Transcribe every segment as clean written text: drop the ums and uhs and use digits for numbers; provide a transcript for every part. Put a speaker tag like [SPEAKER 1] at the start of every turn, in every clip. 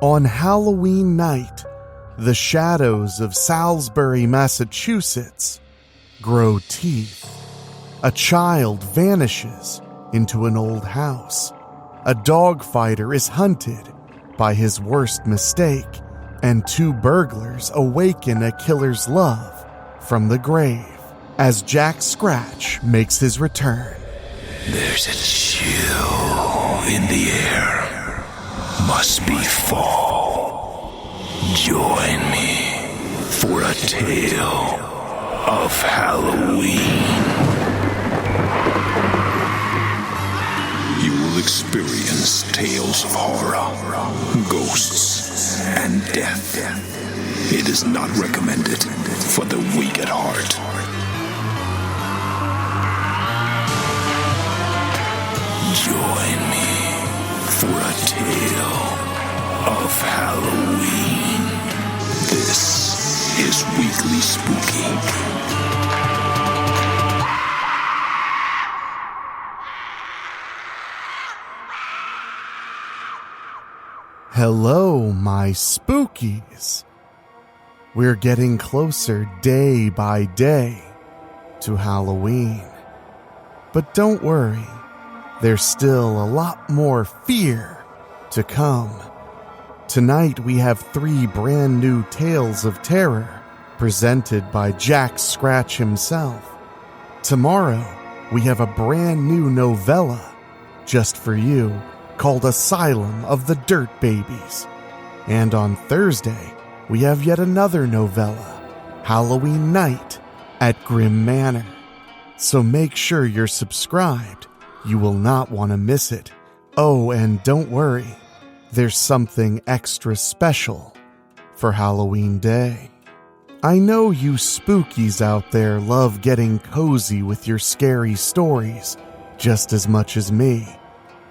[SPEAKER 1] On Halloween night, the shadows of Salisbury, Massachusetts grow teeth. A child vanishes into an old house. A dog fighter is hunted by his worst mistake, and 2 burglars awaken a killer's love from the grave as Jack Scratch makes his return.
[SPEAKER 2] There's a chill in the air. Must be fall. Join me for a tale of Halloween. You will experience tales of horror, ghosts, and death. It is not recommended for the weak at heart. Join me for a tale of Halloween. This is Weekly Spooky.
[SPEAKER 1] Hello, my spookies. We're getting closer day by day to Halloween. But don't worry, there's still a lot more fear to come. Tonight we have 3 brand new tales of terror presented by Jack Scratch himself. Tomorrow we have a brand new novella just for you called Asylum of the Dirt Babies. And on Thursday, we have yet another novella, Halloween Night at Grim Manor. So make sure you're subscribed. You will not want to miss it. Oh, and don't worry, there's something extra special for Halloween Day. I know you spookies out there love getting cozy with your scary stories just as much as me.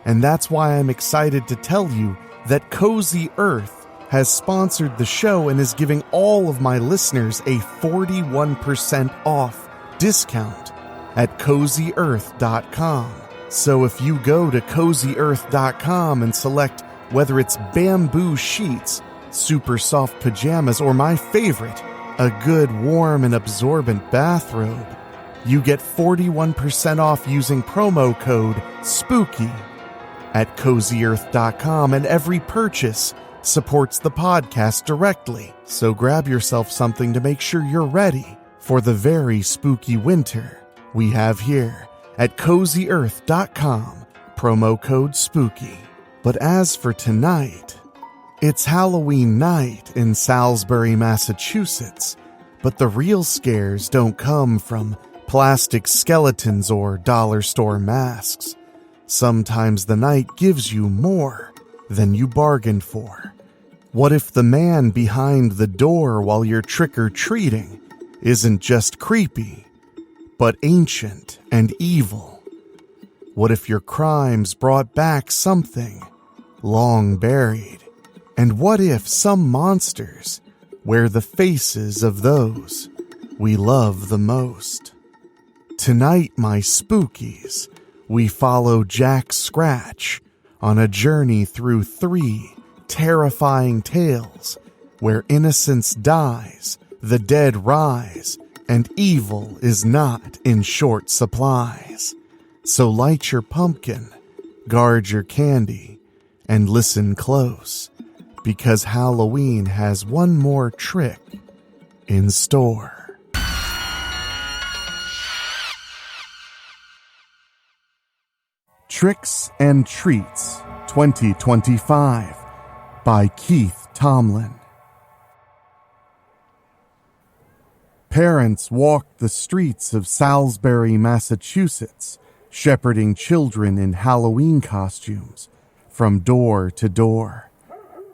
[SPEAKER 1] And that's why I'm excited to tell you that Cozy Earth has sponsored the show and is giving all of my listeners a 41% off discount at CozyEarth.com. So if you go to CozyEarth.com and select whether it's bamboo sheets, super soft pajamas, or my favorite, a good warm and absorbent bathrobe, you get 41% off using promo code SPOOKY at CozyEarth.com, and every purchase supports the podcast directly. So grab yourself something to make sure you're ready for the very spooky winter we have here at CozyEarth.com, promo code SPOOKY. But as for tonight, it's Halloween night in Salisbury, Massachusetts, but the real scares don't come from plastic skeletons or dollar store masks. Sometimes the night gives you more than you bargained for. What if the man behind the door while you're trick-or-treating isn't just creepy, but ancient and evil? What if your crimes brought back something long buried? And what if some monsters wear the faces of those we love the most? Tonight, my spookies, we follow Jack Scratch on a journey through 3 terrifying tales where innocence dies, the dead rise, and evil is not in short supplies. So light your pumpkin, guard your candy, and listen close, because Halloween has one more trick in store. Tricks and Treats 2025 by Keith Tomlin. Parents walked the streets of Salisbury, Massachusetts, shepherding children in Halloween costumes from door to door.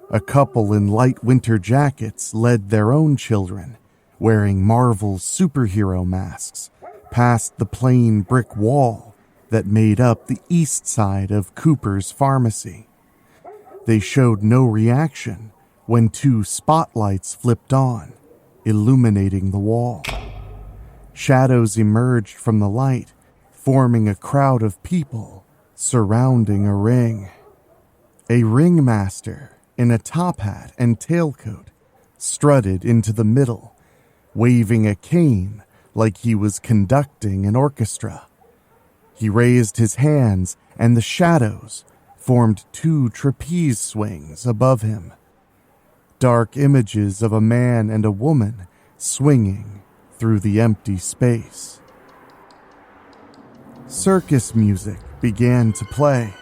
[SPEAKER 1] A couple in light winter jackets led their own children, wearing Marvel's superhero masks, past the plain brick wall that made up the east side of Cooper's Pharmacy. They showed no reaction when 2 spotlights flipped on, illuminating the wall. Shadows emerged from the light, forming a crowd of people surrounding a ring. A ringmaster in a top hat and tailcoat, strutted into the middle, waving a cane like he was conducting an orchestra. He raised his hands, and the shadows formed 2 trapeze swings above him. Dark images of a man and a woman swinging through the empty space. Circus music began to play,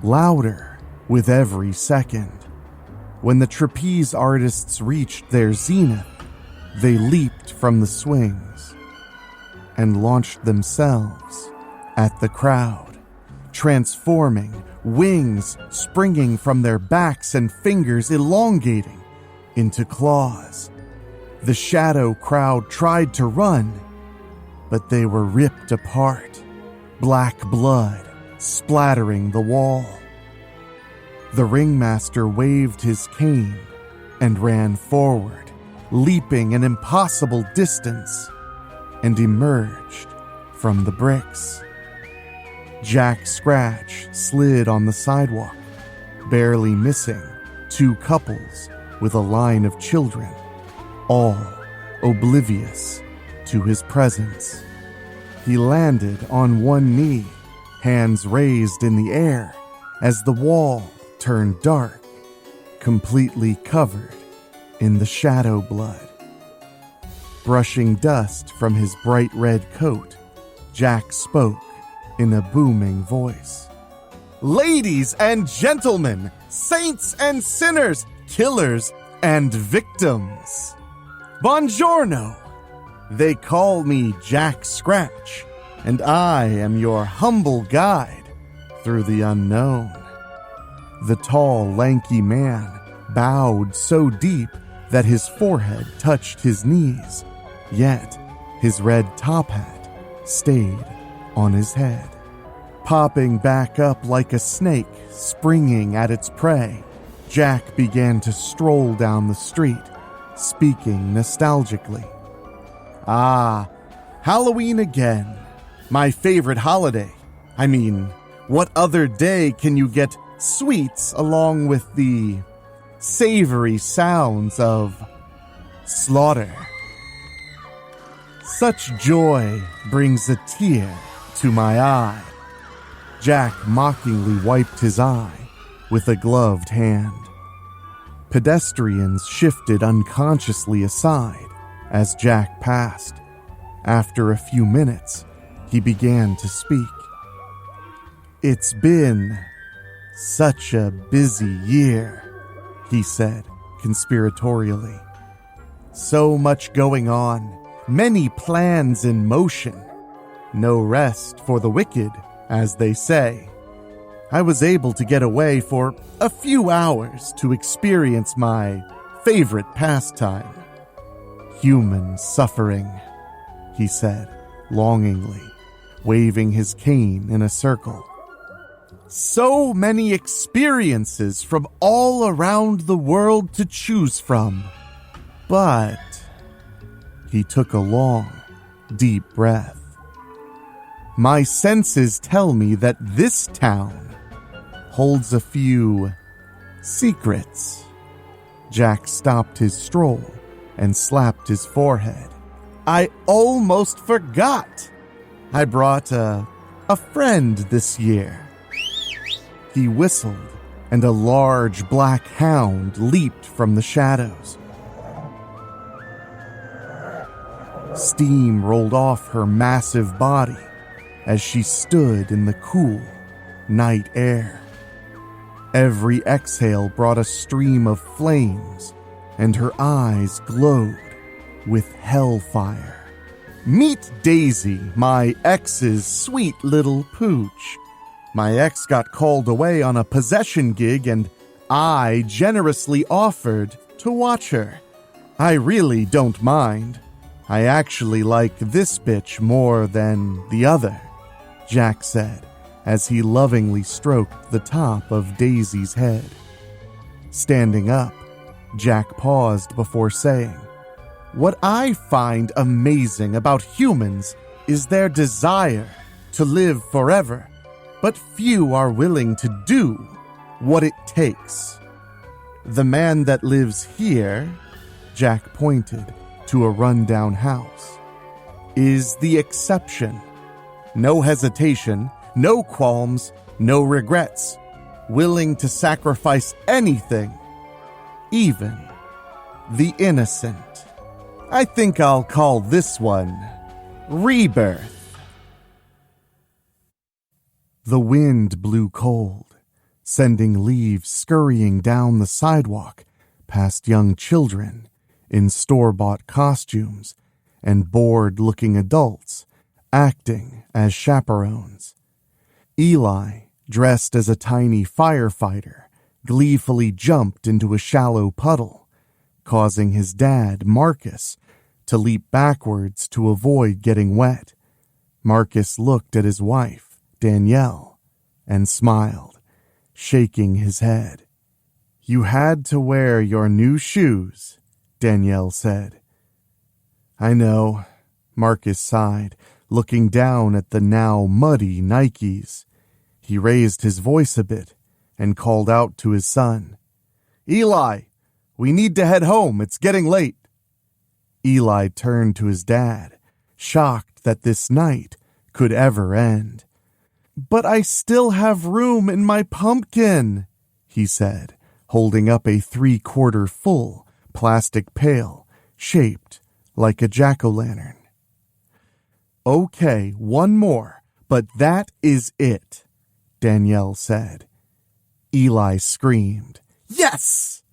[SPEAKER 1] louder with every second. When the trapeze artists reached their zenith, they leaped from the swings and launched themselves at the crowd, transforming, wings springing from their backs and fingers elongating into claws. The shadow crowd tried to run, but they were ripped apart, black blood splattering the wall. The ringmaster waved his cane and ran forward, leaping an impossible distance, and emerged from the bricks. Jack Scratch slid on the sidewalk, barely missing 2 couples with a line of children, all oblivious to his presence. He landed on one knee, hands raised in the air, as the wall turned dark, completely covered in the shadow blood. Brushing dust from his bright red coat, Jack spoke in a booming voice. "Ladies and gentlemen, saints and sinners, killers and victims. Buongiorno! They call me Jack Scratch, and I am your humble guide through the unknown." The tall, lanky man bowed so deep that his forehead touched his knees, yet his red top hat stayed on his head. Popping back up like a snake springing at its prey, Jack began to stroll down the street, speaking nostalgically. "Ah, Halloween again. My favorite holiday. I mean, what other day can you get sweets along with the savory sounds of slaughter? Such joy brings a tear to my eye." Jack mockingly wiped his eye with a gloved hand. Pedestrians shifted unconsciously aside as Jack passed. After a few minutes, he began to speak. "It's been such a busy year," he said conspiratorially. "So much going on, many plans in motion. No rest for the wicked, as they say. I was able to get away for a few hours to experience my favorite pastime. Human suffering," he said longingly, waving his cane in a circle. "So many experiences from all around the world to choose from. But," he took a long, deep breath, "my senses tell me that this town holds a few secrets." Jack stopped his stroll and slapped his forehead. "I almost forgot. I brought a friend this year." He whistled, and a large black hound leaped from the shadows. Steam rolled off her massive body as she stood in the cool night air. Every exhale brought a stream of flames, and her eyes glowed with hellfire. "Meet Daisy, my ex's sweet little pooch. My ex got called away on a possession gig, and I generously offered to watch her. I really don't mind. I actually like this bitch more than the other," Jack said, as he lovingly stroked the top of Daisy's head. Standing up, Jack paused before saying, "What I find amazing about humans is their desire to live forever, but few are willing to do what it takes. The man that lives here," Jack pointed to a rundown house, "is the exception. No hesitation, no qualms, no regrets. Willing to sacrifice anything, even the innocent. I think I'll call this one Rebirth." The wind blew cold, sending leaves scurrying down the sidewalk past young children in store-bought costumes and bored-looking adults acting as chaperones. Eli, dressed as a tiny firefighter, gleefully jumped into a shallow puddle, causing his dad, Marcus, to leap backwards to avoid getting wet. Marcus looked at his wife, Danielle, and smiled, shaking his head. "You had to wear your new shoes," Danielle said. "I know," Marcus sighed, looking down at the now muddy Nikes. He raised his voice a bit and called out to his son, "Eli, we need to head home. It's getting late." Eli turned to his dad, shocked that this night could ever end. "But I still have room in my pumpkin," he said, holding up a 3/4 full plastic pail shaped like a jack-o'-lantern. "Okay, one more, but that is it," Danielle said. Eli screamed, "Yes!"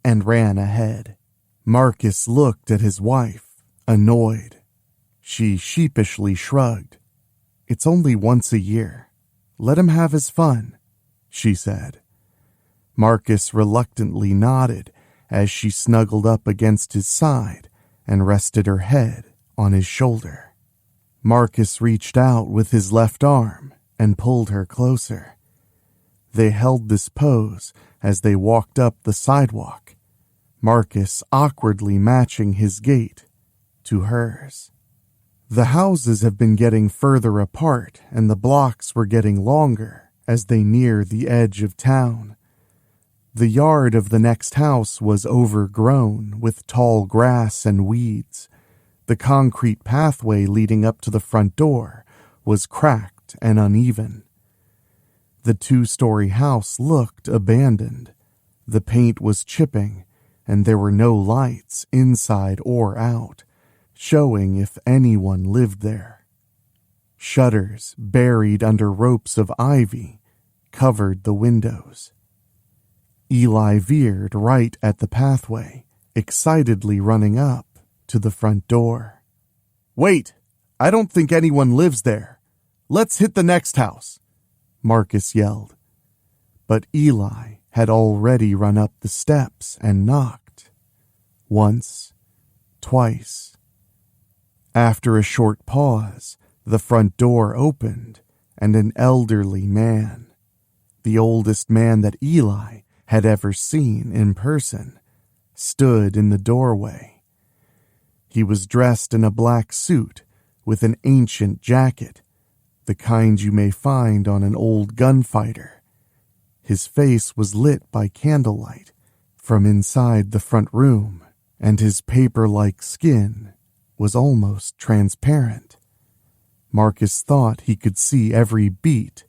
[SPEAKER 1] and ran ahead. Marcus looked at his wife, annoyed. She sheepishly shrugged. "It's only once a year. Let him have his fun," she said. Marcus reluctantly nodded as she snuggled up against his side and rested her head on his shoulder. Marcus reached out with his left arm and pulled her closer. They held this pose as they walked up the sidewalk, Marcus awkwardly matching his gait to hers. The houses have been getting further apart and the blocks were getting longer as they neared the edge of town. The yard of the next house was overgrown with tall grass and weeds. The concrete pathway leading up to the front door was cracked and uneven. The 2-story house looked abandoned. The paint was chipping, and there were no lights inside or out, showing if anyone lived there. Shutters buried under ropes of ivy covered the windows. Eli veered right at the pathway, excitedly running up to the front door. "Wait! I don't think anyone lives there. Let's hit the next house," Marcus yelled. But Eli had already run up the steps and knocked. Once, twice. After a short pause, the front door opened, and an elderly man, the oldest man that Eli had ever seen in person, stood in the doorway. He was dressed in a black suit with an ancient jacket, the kind you may find on an old gunfighter. His face was lit by candlelight from inside the front room, and his paper-like skin was almost transparent. Marcus thought he could see every beat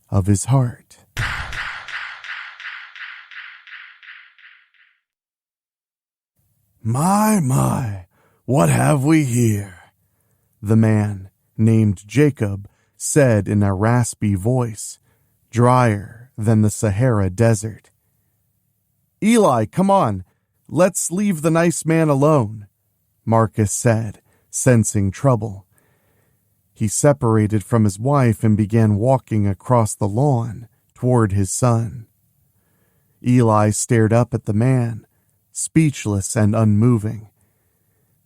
[SPEAKER 1] of his heart. My, what have we here?" The man, named Jacob, said in a raspy voice, drier than the Sahara Desert. "Eli, come on. Let's leave the nice man alone," Marcus said, sensing trouble. He separated from his wife and began walking across the lawn toward his son. Eli stared up at the man, speechless and unmoving.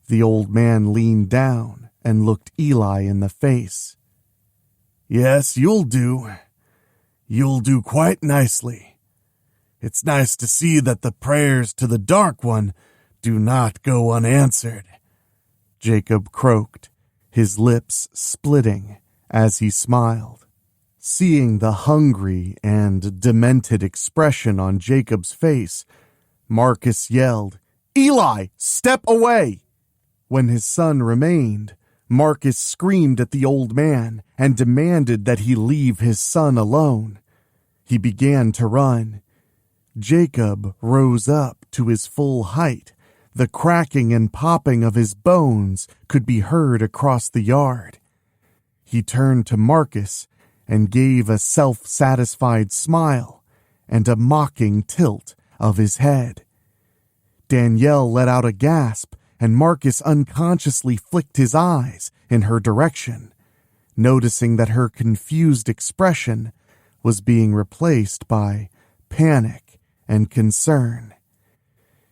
[SPEAKER 1] The old man leaned down and looked Eli in the face. "Yes, you'll do. You'll do quite nicely. It's nice to see that the prayers to the Dark One do not go unanswered," Jacob croaked, his lips splitting as he smiled. Seeing the hungry and demented expression on Jacob's face, Marcus yelled, "Eli, step away!" When his son remained, Marcus screamed at the old man and demanded that he leave his son alone. He began to run. Jacob rose up to his full height. The cracking and popping of his bones could be heard across the yard. He turned to Marcus and gave a self-satisfied smile and a mocking tilt of his head. Danielle let out a gasp, and Marcus unconsciously flicked his eyes in her direction, noticing that her confused expression was being replaced by panic and concern.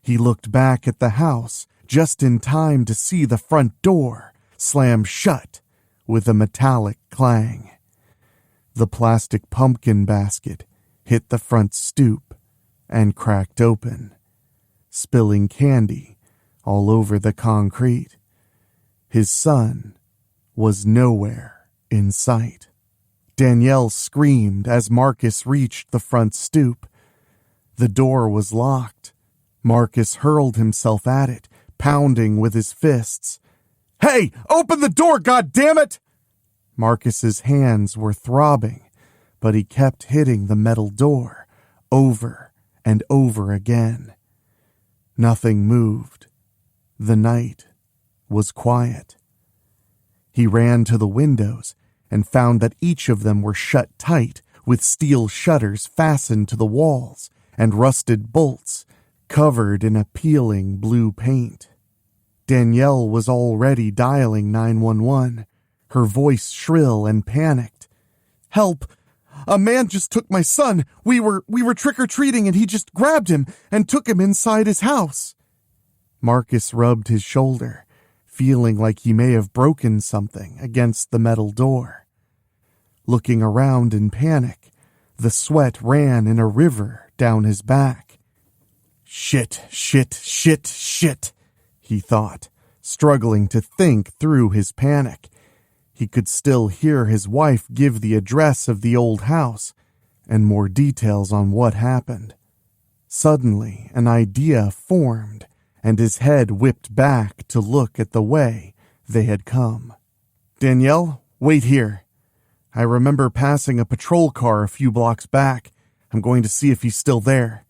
[SPEAKER 1] He looked back at the house just in time to see the front door slam shut with a metallic clang. The plastic pumpkin basket hit the front stoop and cracked open, spilling candy all over the concrete. His son was nowhere in sight. Danielle screamed as Marcus reached the front stoop. The door was locked. Marcus hurled himself at it, pounding with his fists. "Hey, open the door, goddammit!" Marcus's hands were throbbing, but he kept hitting the metal door over and over again. Nothing moved. The night was quiet. He ran to the windows and found that each of them were shut tight with steel shutters fastened to the walls and rusted bolts covered in a peeling blue paint. Danielle was already dialing 911, her voice shrill and panicked. "Help! A man just took my son. We were trick-or-treating and he just grabbed him and took him inside his house." Marcus rubbed his shoulder, feeling like he may have broken something against the metal door. Looking around in panic, the sweat ran in a river down his back. Shit, he thought, struggling to think through his panic. He could still hear his wife give the address of the old house and more details on what happened. Suddenly, an idea formed, and his head whipped back to look at the way they had come. "Danielle, wait here. I remember passing a patrol car a few blocks back. I'm going to see if he's still there."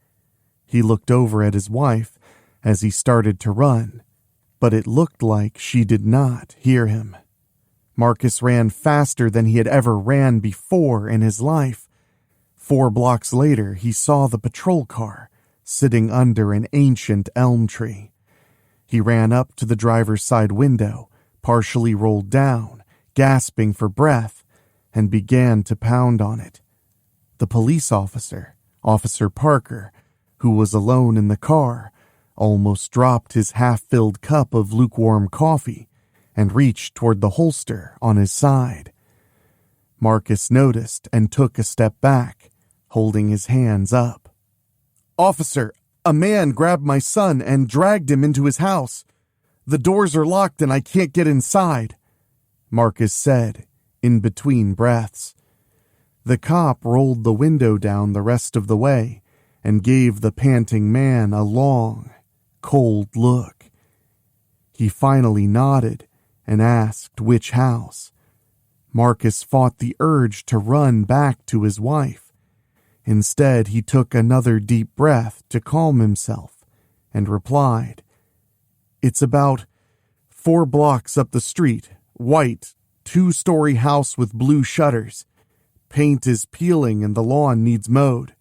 [SPEAKER 1] He looked over at his wife as he started to run, but it looked like she did not hear him. Marcus ran faster than he had ever ran before in his life. 4 blocks later, he saw the patrol car sitting under an ancient elm tree. He ran up to the driver's side window, partially rolled down, gasping for breath, and began to pound on it. The police officer, Officer Parker, who was alone in the car, almost dropped his half-filled cup of lukewarm coffee and reached toward the holster on his side. Marcus noticed and took a step back, holding his hands up. "Officer, a man grabbed my son and dragged him into his house. The doors are locked and I can't get inside," Marcus said, in between breaths. The cop rolled the window down the rest of the way and gave the panting man a long, cold look. He finally nodded and asked which house. Marcus fought the urge to run back to his wife. Instead, he took another deep breath to calm himself and replied, "It's about 4 blocks up the street, white, 2-story house with blue shutters. Paint is peeling and the lawn needs mowed."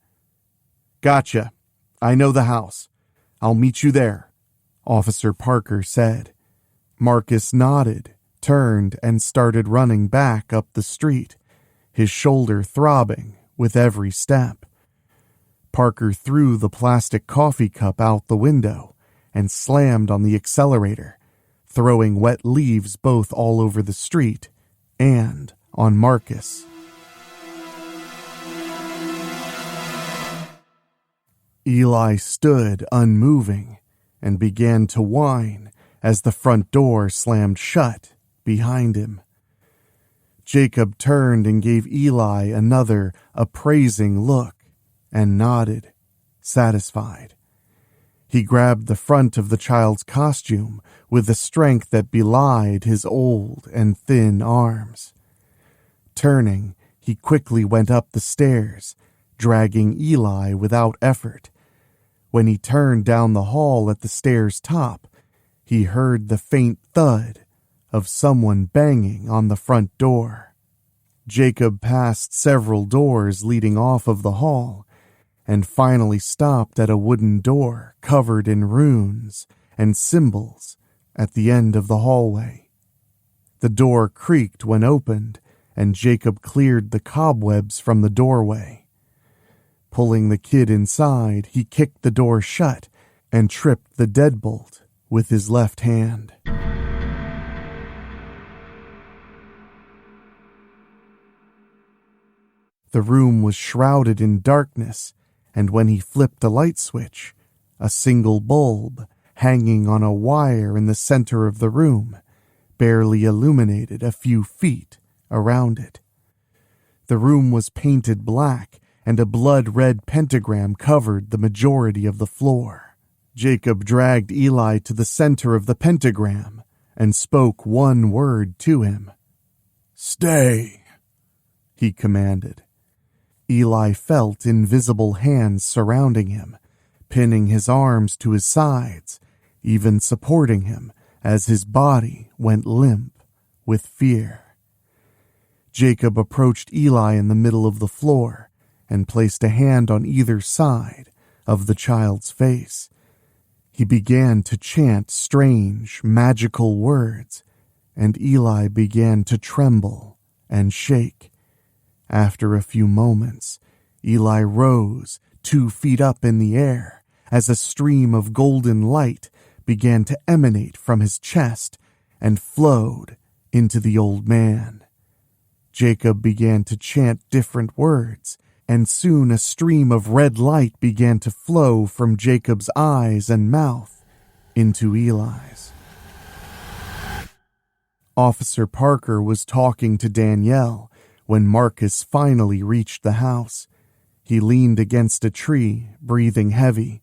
[SPEAKER 1] "Gotcha. I know the house. I'll meet you there," Officer Parker said. Marcus nodded, turned, and started running back up the street, his shoulder throbbing with every step. Parker threw the plastic coffee cup out the window and slammed on the accelerator, throwing wet leaves both all over the street and on Marcus. Eli stood unmoving and began to whine as the front door slammed shut behind him. Jacob turned and gave Eli another appraising look and nodded, satisfied. He grabbed the front of the child's costume with a strength that belied his old and thin arms. Turning, he quickly went up the stairs, dragging Eli without effort. When he turned down the hall at the stairs' top, he heard the faint thud of someone banging on the front door. Jacob passed several doors leading off of the hall and finally stopped at a wooden door covered in runes and symbols at the end of the hallway. The door creaked when opened, and Jacob cleared the cobwebs from the doorway. Pulling the kid inside, he kicked the door shut and tripped the deadbolt with his left hand. The room was shrouded in darkness, and when he flipped a light switch, a single bulb, hanging on a wire in the center of the room, barely illuminated a few feet around it. The room was painted black, and a blood-red pentagram covered the majority of the floor. Jacob dragged Eli to the center of the pentagram and spoke one word to him. "Stay," he commanded. Eli felt invisible hands surrounding him, pinning his arms to his sides, even supporting him as his body went limp with fear. Jacob approached Eli in the middle of the floor and placed a hand on either side of the child's face. He began to chant strange, magical words, and Eli began to tremble and shake. After a few moments, Eli rose 2 feet up in the air as a stream of golden light began to emanate from his chest and flowed into the old man. Jacob began to chant different words, and soon a stream of red light began to flow from Jacob's eyes and mouth into Eli's. Officer Parker was talking to Danielle when Marcus finally reached the house. He leaned against a tree, breathing heavy,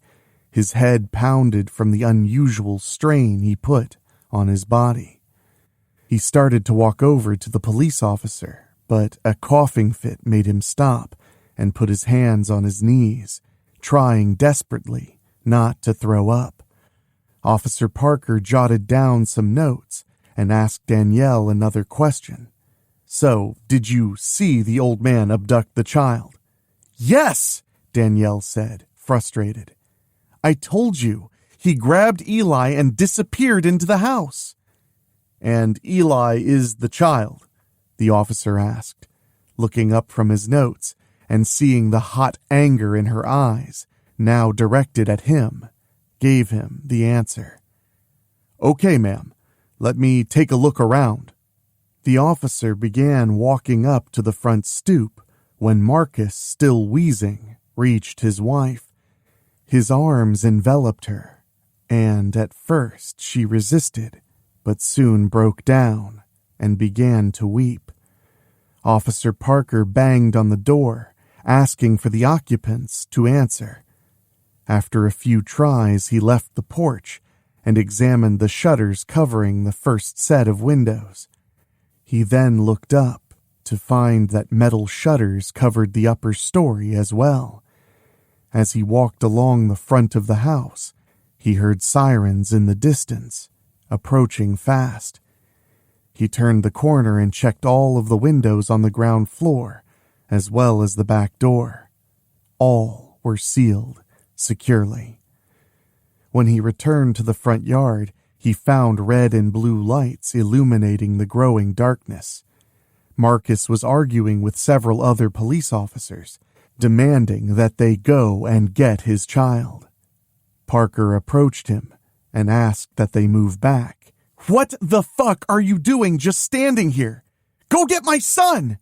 [SPEAKER 1] his head pounded from the unusual strain he put on his body. He started to walk over to the police officer, but a coughing fit made him stop and put his hands on his knees, trying desperately not to throw up. Officer Parker jotted down some notes and asked Danielle another question. "So, did you see the old man abduct the child?" "Yes," Danielle said, frustrated. "I told you, he grabbed Eli and disappeared into the house." "And Eli is the child?" the officer asked, looking up from his notes and seeing the hot anger in her eyes, now directed at him, gave him the answer. "Okay, ma'am, let me take a look around." The officer began walking up to the front stoop when Marcus, still wheezing, reached his wife. His arms enveloped her, and at first she resisted, but soon broke down and began to weep. Officer Parker banged on the door, asking for the occupants to answer. After a few tries, he left the porch and examined the shutters covering the first set of windows. He then looked up to find that metal shutters covered the upper story as well. As he walked along the front of the house, he heard sirens in the distance, approaching fast. He turned the corner and checked all of the windows on the ground floor, as well as the back door. All were sealed securely. When he returned to the front yard, he found red and blue lights illuminating the growing darkness. Marcus was arguing with several other police officers, demanding that they go and get his child. Parker approached him and asked that they move back. "What the fuck are you doing just standing here? Go get my son!"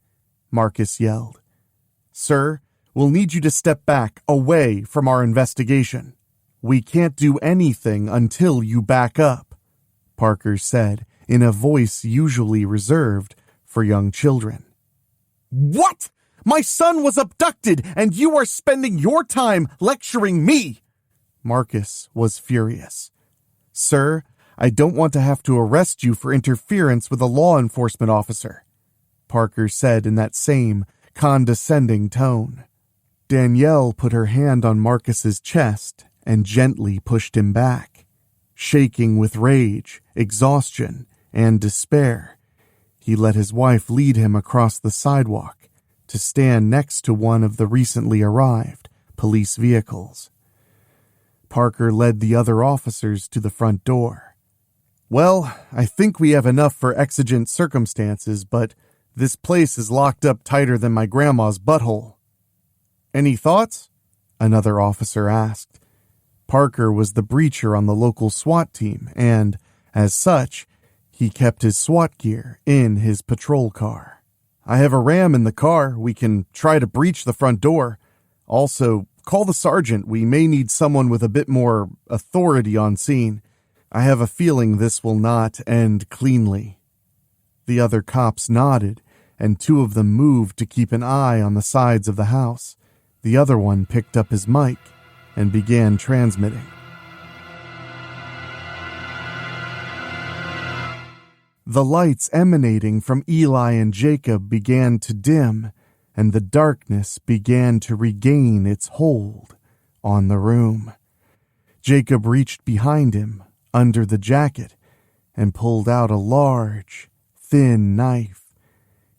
[SPEAKER 1] Marcus yelled. "Sir, we'll need you to step back away from our investigation. We can't do anything until you back up," Parker said in a voice usually reserved for young children. "What? My son was abducted, and you are spending your time lecturing me!" Marcus was furious. "Sir, I don't want to have to arrest you for interference with a law enforcement officer," Parker said in that same condescending tone. Danielle put her hand on Marcus's chest and gently pushed him back. Shaking with rage, exhaustion, and despair, he let his wife lead him across the sidewalk to stand next to one of the recently arrived police vehicles. Parker led the other officers to the front door. "Well, I think we have enough for exigent circumstances, but this place is locked up tighter than my grandma's butthole." "Any thoughts?" another officer asked. Parker was the breacher on the local SWAT team, and, as such, he kept his SWAT gear in his patrol car. "I have a ram in the car. We can try to breach the front door. Also, call the sergeant. We may need someone with a bit more authority on scene. I have a feeling this will not end cleanly." The other cops nodded, and two of them moved to keep an eye on the sides of the house. The other one picked up his mic and began transmitting. The lights emanating from Eli and Jacob began to dim, and the darkness began to regain its hold on the room. Jacob reached behind him, under the jacket, and pulled out a large, thin knife.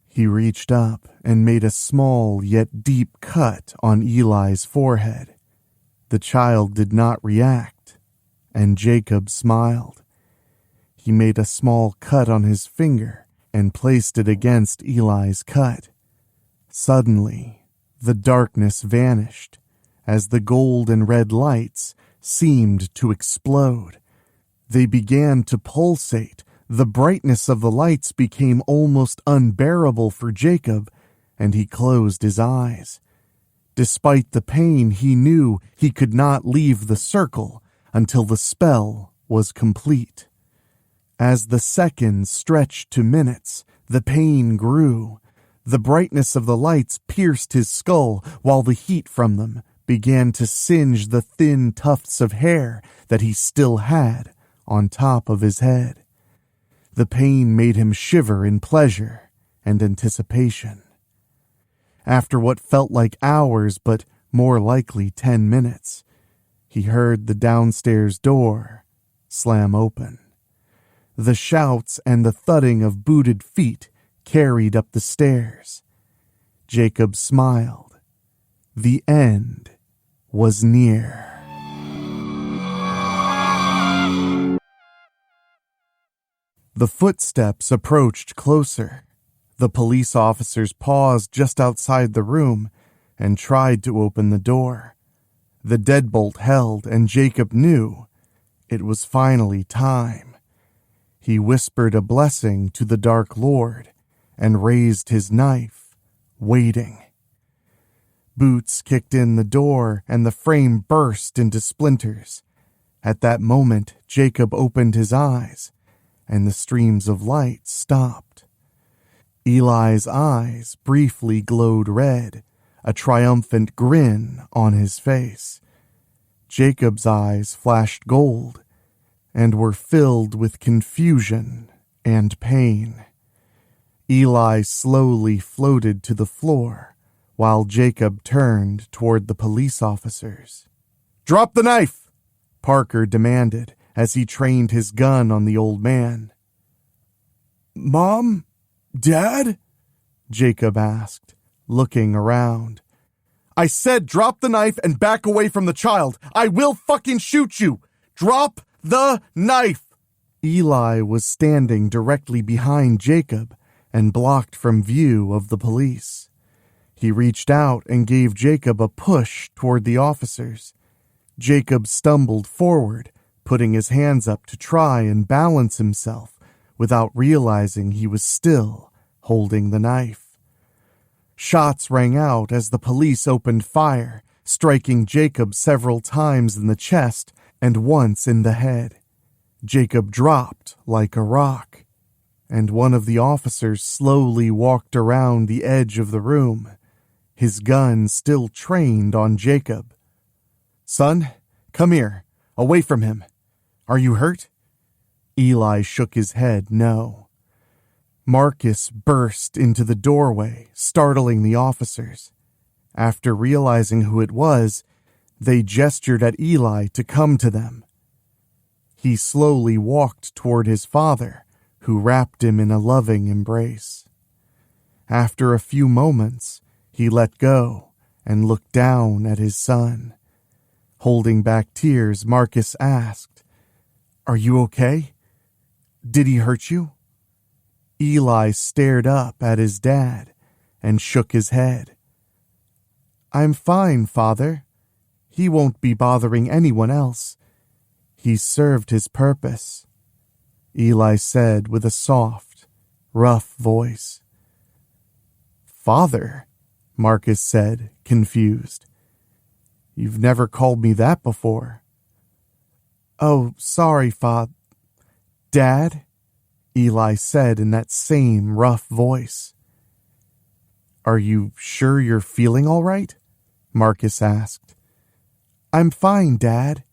[SPEAKER 1] He reached up and made a small yet deep cut on Eli's forehead. The child did not react, and Jacob smiled. He made a small cut on his finger and placed it against Eli's cut. Suddenly, the darkness vanished as the gold and red lights seemed to explode. They began to pulsate. The brightness of the lights became almost unbearable for Jacob, and he closed his eyes. Despite the pain, he knew he could not leave the circle until the spell was complete. As the seconds stretched to minutes, the pain grew. The brightness of the lights pierced his skull, while the heat from them began to singe the thin tufts of hair that he still had on top of his head. The pain made him shiver in pleasure and anticipation. After what felt like hours, but more likely 10 minutes, he heard the downstairs door slam open. The shouts and the thudding of booted feet carried up the stairs. Jacob smiled. The end was near. The footsteps approached closer. The police officers paused just outside the room and tried to open the door. The deadbolt held, and Jacob knew it was finally time. He whispered a blessing to the Dark Lord and raised his knife, waiting. Boots kicked in the door, and the frame burst into splinters. At that moment, Jacob opened his eyes, and the streams of light stopped. Eli's eyes briefly glowed red, a triumphant grin on his face. Jacob's eyes flashed gold and were filled with confusion and pain. Eli slowly floated to the floor while Jacob turned toward the police officers. "Drop the knife!" Parker demanded as he trained his gun on the old man. "Mom? Dad?" Jacob asked, looking around. "I said drop the knife and back away from the child. I will fucking shoot you! Drop the knife!" Eli was standing directly behind Jacob and blocked from view of the police. He reached out and gave Jacob a push toward the officers. Jacob stumbled forward, putting his hands up to try and balance himself without realizing he was still holding the knife. Shots rang out as the police opened fire, striking Jacob several times in the chest and once in the head. Jacob dropped like a rock, and one of the officers slowly walked around the edge of the room, his gun still trained on Jacob. "Son, Come here. Away from him. Are you hurt?" Eli shook his head no. Marcus burst into the doorway, startling the officers. After realizing who it was, they gestured at Eli to come to them. He slowly walked toward his father, who wrapped him in a loving embrace. After a few moments, he let go and looked down at his son. Holding back tears, Marcus asked, "Are you okay? Did he hurt you?" Eli stared up at his dad and shook his head. "I'm fine, Father. He won't be bothering anyone else. He's served his purpose," Eli said with a soft, rough voice. "Father?" Marcus said, confused. "You've never called me that before." "Oh, sorry, Dad?" Eli said in that same rough voice. "Are you sure you're feeling all right?" Marcus asked. "I'm fine, Dad.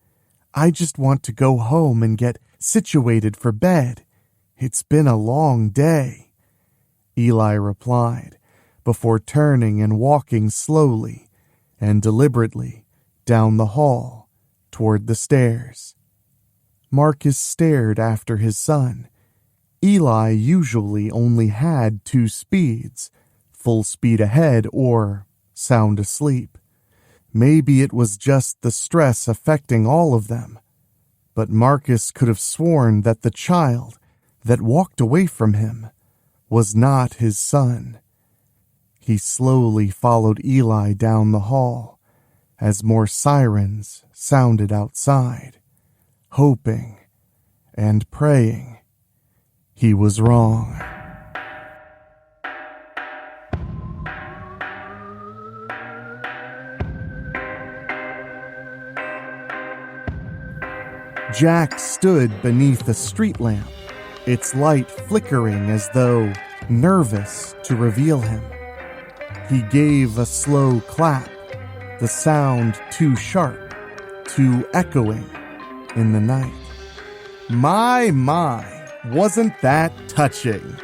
[SPEAKER 1] I just want to go home and get situated for bed. It's been a long day," Eli replied, before turning and walking slowly and deliberately down the hall toward the stairs. Marcus stared after his son. Eli usually only had 2 speeds, full speed ahead or sound asleep. Maybe it was just the stress affecting all of them, but Marcus could have sworn that the child that walked away from him was not his son. He slowly followed Eli down the hall as more sirens sounded outside, hoping and praying he was wrong. Jack stood beneath a street lamp, its light flickering as though nervous to reveal him. He gave a slow clap, the sound too sharp, too echoing in the night. My, wasn't that touching?"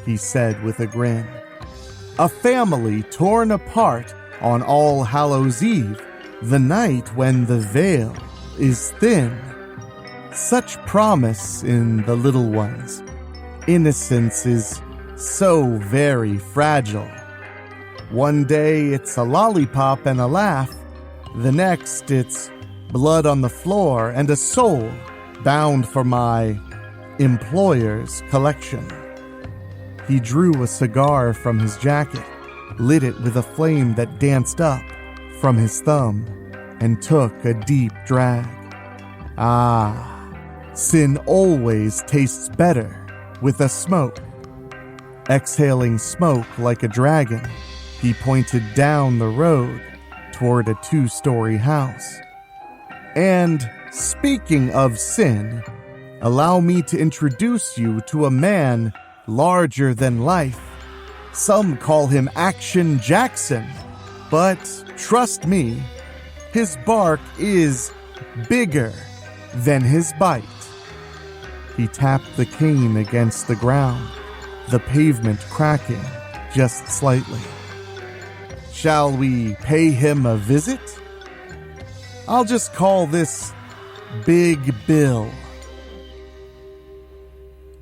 [SPEAKER 1] he said with a grin. "A family torn apart on All Hallows Eve, the night when the veil is thin. Such promise in the little ones. Innocence is so very fragile. One day it's a lollipop and a laugh. The next it's blood on the floor and a soul bound for my employer's collection." He drew a cigar from his jacket, lit it with a flame that danced up from his thumb, and took a deep drag. Sin always tastes better with a smoke. Exhaling smoke like a dragon, he pointed down the road toward a 2-story house. "And speaking of sin, allow me to introduce you to a man larger than life. Some call him Action Jackson, but trust me, his bark is bigger than his bite." He tapped the cane against the ground, the pavement cracking just slightly. "Shall we pay him a visit? I'll just call this Big Bill."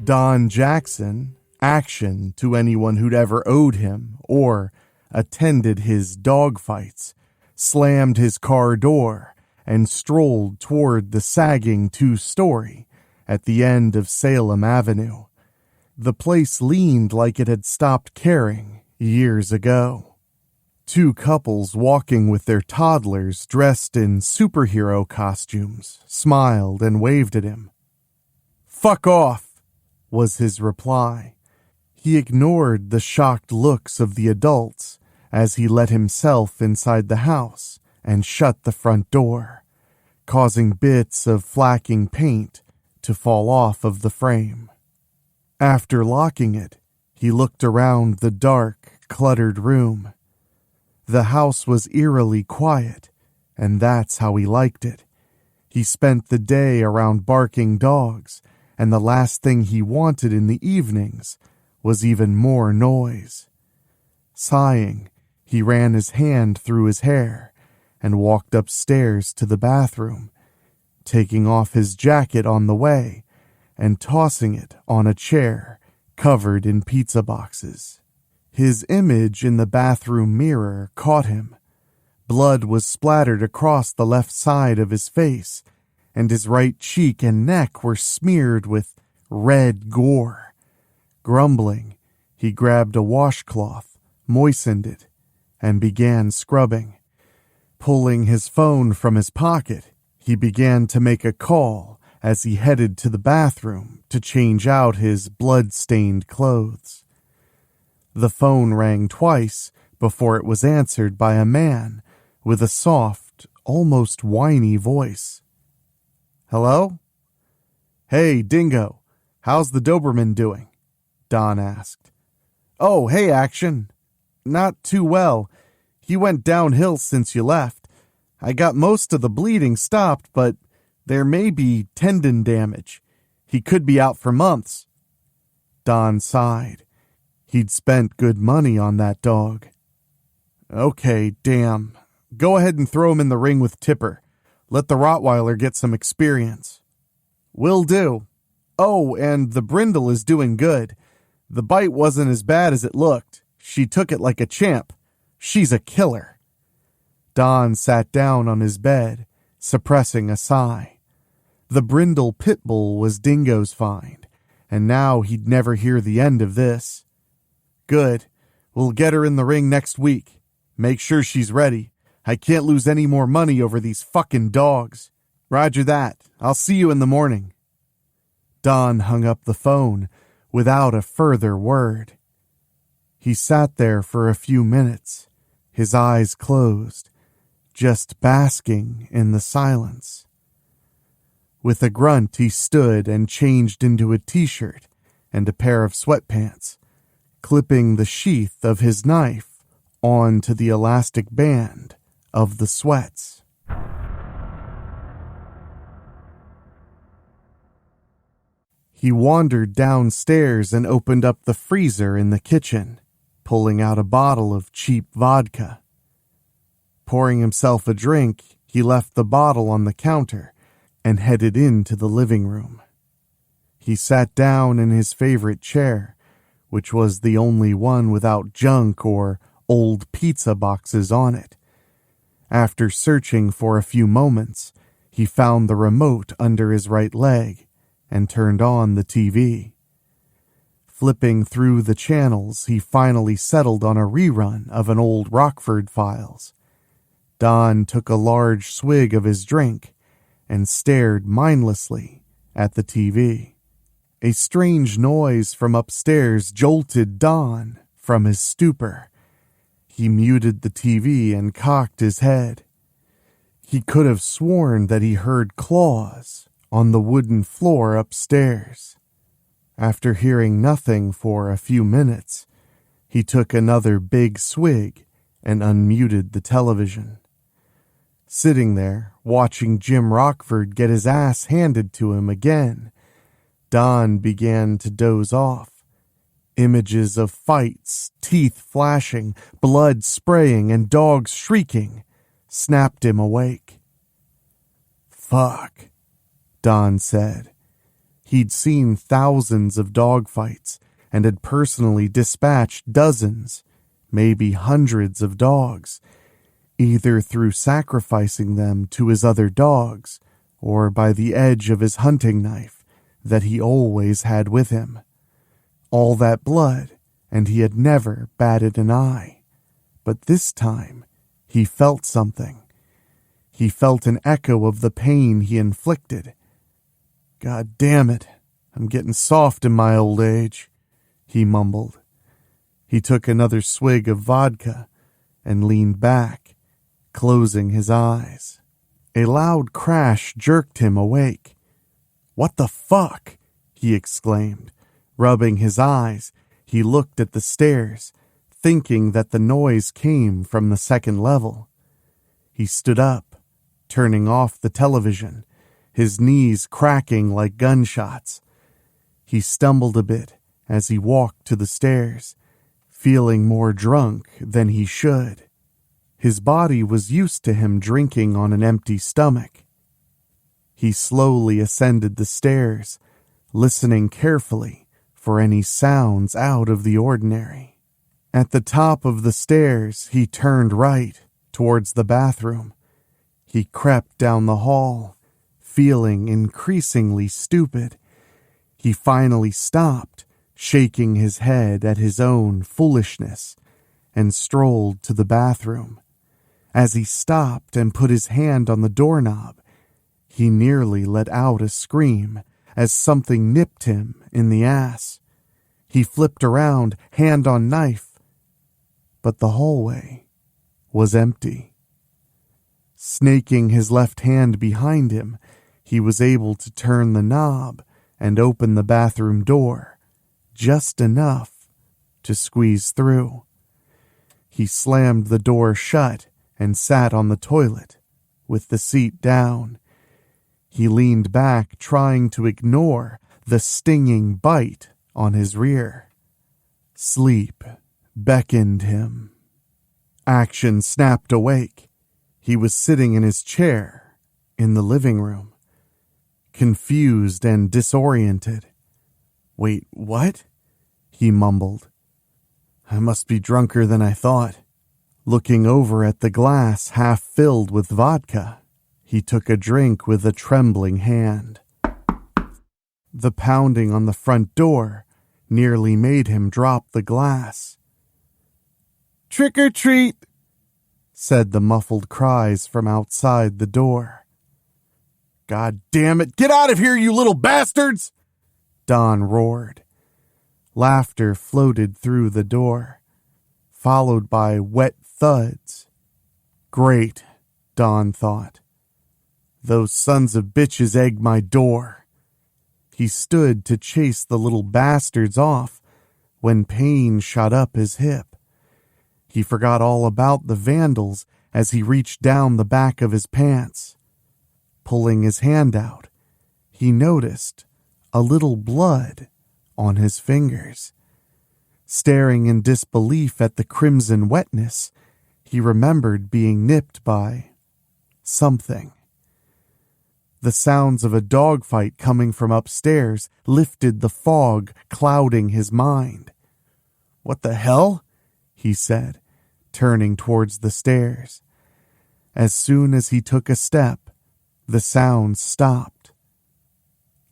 [SPEAKER 1] Don Jackson, Action to anyone who'd ever owed him or attended his dogfights, slammed his car door and strolled toward the sagging 2-story at the end of Salem Avenue. The place leaned like it had stopped caring years ago. 2 couples walking with their toddlers dressed in superhero costumes smiled and waved at him. "Fuck off," was his reply. He ignored the shocked looks of the adults as he let himself inside the house and shut the front door, causing bits of flacking paint to fall off of the frame. After locking it, he looked around the dark, cluttered room. The house was eerily quiet, and that's how he liked it. He spent the day around barking dogs, and the last thing he wanted in the evenings was even more noise. Sighing, he ran his hand through his hair and walked upstairs to the bathroom, taking off his jacket on the way and tossing it on a chair covered in pizza boxes. His image in the bathroom mirror caught him. Blood was splattered across the left side of his face, and his right cheek and neck were smeared with red gore. Grumbling, he grabbed a washcloth, moistened it, and began scrubbing. Pulling his phone from his pocket, he began to make a call as he headed to the bathroom to change out his blood-stained clothes. The phone rang twice before it was answered by a man with a soft, almost whiny voice. "Hello?" "Hey, Dingo, how's the Doberman doing?" Don asked. "Oh, hey, Action. Not too well. He went downhill since you left. I got most of the bleeding stopped, but there may be tendon damage. He could be out for months." Don sighed. He'd spent good money on that dog. "Okay, damn. Go ahead and throw him in the ring with Tipper. Let the Rottweiler get some experience." "Will do. Oh, and the Brindle is doing good. The bite wasn't as bad as it looked. She took it like a champ. She's a killer." Don sat down on his bed, suppressing a sigh. The Brindle pit bull was Dingo's find, and now he'd never hear the end of this. "Good. We'll get her in the ring next week. Make sure she's ready. I can't lose any more money over these fucking dogs." "Roger that. I'll see you in the morning." Don hung up the phone without a further word. He sat there for a few minutes, his eyes closed, just basking in the silence. With a grunt, he stood and changed into a t-shirt and a pair of sweatpants, clipping the sheath of his knife onto the elastic band of the sweats. He wandered downstairs and opened up the freezer in the kitchen, pulling out a bottle of cheap vodka. Pouring himself a drink, he left the bottle on the counter and headed into the living room. He sat down in his favorite chair, which was the only one without junk or old pizza boxes on it. After searching for a few moments, he found the remote under his right leg and turned on the TV. Flipping through the channels, he finally settled on a rerun of an old Rockford Files. Don took a large swig of his drink and stared mindlessly at the TV. A strange noise from upstairs jolted Don from his stupor. He muted the TV and cocked his head. He could have sworn that he heard claws on the wooden floor upstairs. After hearing nothing for a few minutes, he took another big swig and unmuted the television. Sitting there, watching Jim Rockford get his ass handed to him again, Don began to doze off. Images of fights, teeth flashing, blood spraying, and dogs shrieking snapped him awake. "Fuck," Don said. He'd seen thousands of dogfights and had personally dispatched dozens, maybe hundreds of dogs, either through sacrificing them to his other dogs or by the edge of his hunting knife that he always had with him. All that blood, and he had never batted an eye. But this time, he felt something. He felt an echo of the pain he inflicted. "God damn it, I'm getting soft in my old age," he mumbled. He took another swig of vodka and leaned back, closing his eyes. A loud crash jerked him awake. "What the fuck?" he exclaimed. Rubbing his eyes, he looked at the stairs, thinking that the noise came from the second level. He stood up, turning off the television, his knees cracking like gunshots. He stumbled a bit as he walked to the stairs, feeling more drunk than he should. His body was used to him drinking on an empty stomach. He slowly ascended the stairs, listening carefully for any sounds out of the ordinary. At the top of the stairs, he turned right towards the bathroom. He crept down the hall, feeling increasingly stupid. He finally stopped, shaking his head at his own foolishness, and strolled to the bathroom. As he stopped and put his hand on the doorknob, he nearly let out a scream as something nipped him in the ass. He flipped around, hand on knife, but the hallway was empty. Snaking his left hand behind him, he was able to turn the knob and open the bathroom door, just enough to squeeze through. He slammed the door shut and sat on the toilet with the seat down. He leaned back, trying to ignore the stinging bite on his rear. Sleep beckoned him. Action snapped awake. He was sitting in his chair in the living room, confused and disoriented. "Wait, what?" he mumbled. "I must be drunker than I thought." Looking over at the glass half filled with vodka, he took a drink with a trembling hand. The pounding on the front door nearly made him drop the glass. "Trick or treat," said the muffled cries from outside the door. "God damn it, get out of here, you little bastards!" Don roared. Laughter floated through the door, followed by wet thuds. Great, Don thought. Those sons of bitches egged my door. He stood to chase the little bastards off when pain shot up his hip. He forgot all about the vandals as he reached down the back of his pants. Pulling his hand out, he noticed a little blood on his fingers. Staring in disbelief at the crimson wetness, he remembered being nipped by something. The sounds of a dogfight coming from upstairs lifted the fog clouding his mind. "What the hell?" he said, turning towards the stairs. As soon as he took a step, the sound stopped,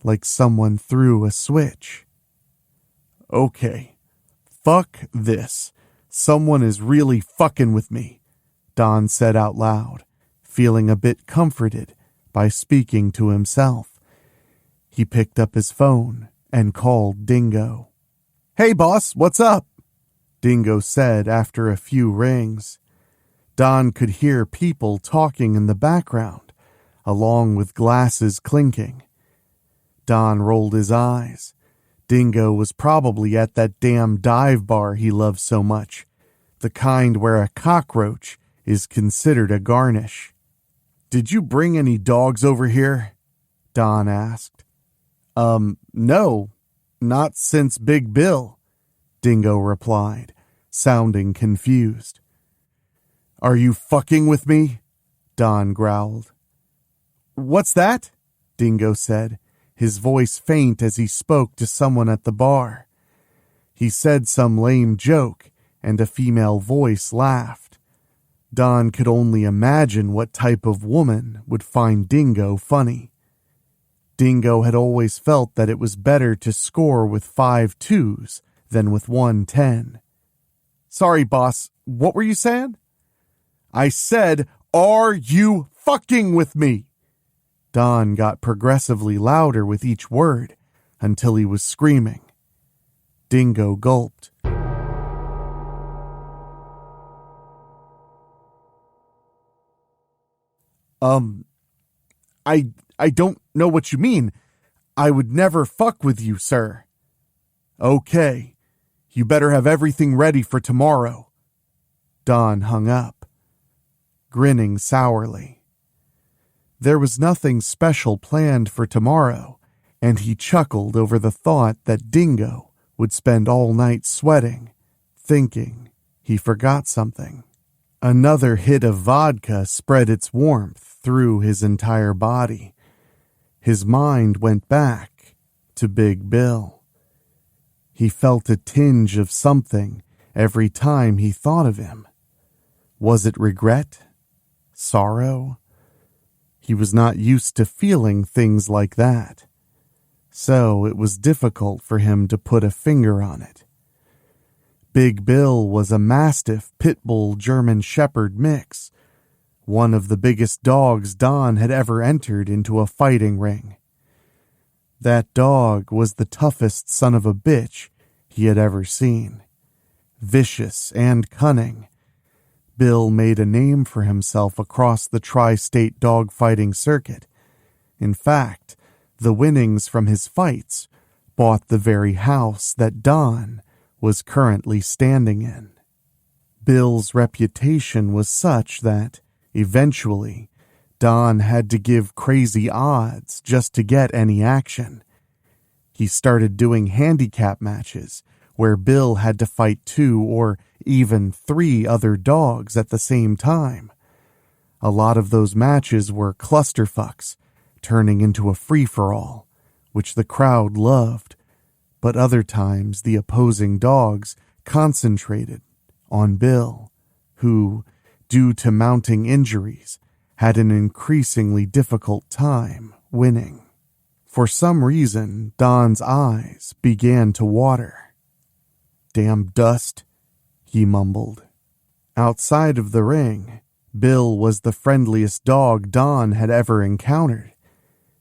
[SPEAKER 1] like someone threw a switch. "Okay, fuck this. Someone is really fucking with me," Don said out loud, feeling a bit comforted by speaking to himself. He picked up his phone and called Dingo. "Hey boss, what's up?" Dingo said after a few rings. Don could hear people talking in the background, along with glasses clinking. Don rolled his eyes. Dingo was probably at that damn dive bar he loved so much, the kind where a cockroach is considered a garnish. "Did you bring any dogs over here?" Don asked. No, not since Big Bill," Dingo replied, sounding confused. "Are you fucking with me?" Don growled. "What's that?" Dingo said, his voice faint as he spoke to someone at the bar. He said some lame joke, and a female voice laughed. Don could only imagine what type of woman would find Dingo funny. Dingo had always felt that it was better to score with 5 2s than with 1 10. "Sorry, boss, what were you saying?" "I said, are you fucking with me?" Don got progressively louder with each word until he was screaming. Dingo gulped. I don't know what you mean. I would never fuck with you, sir." "Okay, you better have everything ready for tomorrow." Don hung up, grinning sourly. There was nothing special planned for tomorrow, and he chuckled over the thought that Dingo would spend all night sweating, thinking he forgot something. Another hit of vodka spread its warmth through his entire body. His mind went back to Big Bill. He felt a tinge of something every time he thought of him. Was it regret? Sorrow? He was not used to feeling things like that, so it was difficult for him to put a finger on it. Big Bill was a Mastiff Pit Bull German Shepherd mix, one of the biggest dogs Don had ever entered into a fighting ring. That dog was the toughest son of a bitch he had ever seen. Vicious and cunning, Bill made a name for himself across the tri-state dog-fighting circuit. In fact, the winnings from his fights bought the very house that Don was currently standing in. Bill's reputation was such that, eventually, Don had to give crazy odds just to get any action. He started doing handicap matches where Bill had to fight 2 or even 3 other dogs at the same time. A lot of those matches were clusterfucks, turning into a free-for-all, which the crowd loved, but other times the opposing dogs concentrated on Bill, who, due to mounting injuries, had an increasingly difficult time winning. For some reason, Don's eyes began to water. "Damn dust," he mumbled. Outside of the ring, Bill was the friendliest dog Don had ever encountered.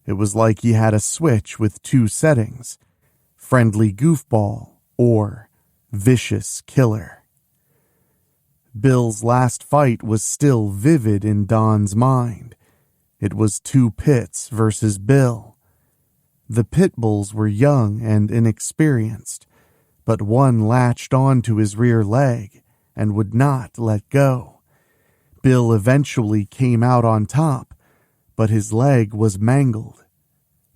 [SPEAKER 1] It was like he had a switch with 2 settings: friendly goofball or vicious killer. Bill's last fight was still vivid in Don's mind. It was 2 pits versus Bill. The pit bulls were young and inexperienced, but one latched onto his rear leg and would not let go. Bill eventually came out on top, but his leg was mangled.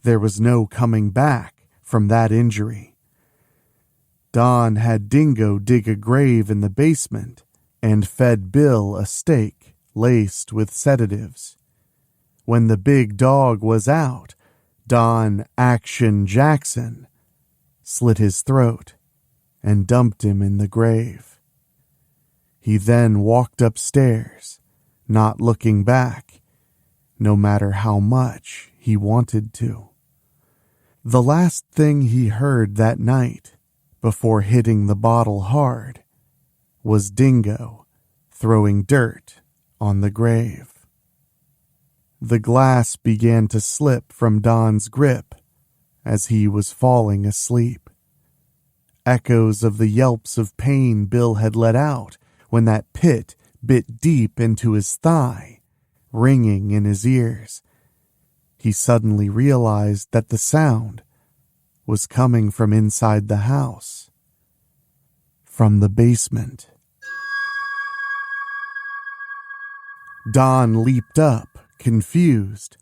[SPEAKER 1] There was no coming back from that injury. Don had Dingo dig a grave in the basement and fed Bill a steak laced with sedatives. When the big dog was out, Don Action Jackson slit his throat and dumped him in the grave. He then walked upstairs, not looking back, no matter how much he wanted to. The last thing he heard that night, before hitting the bottle hard, was Dingo throwing dirt on the grave. The glass began to slip from Don's grip as he was falling asleep. Echoes of the yelps of pain Bill had let out when that pit bit deep into his thigh, ringing in his ears. He suddenly realized that the sound was coming from inside the house, from the basement. Don leaped up, confused.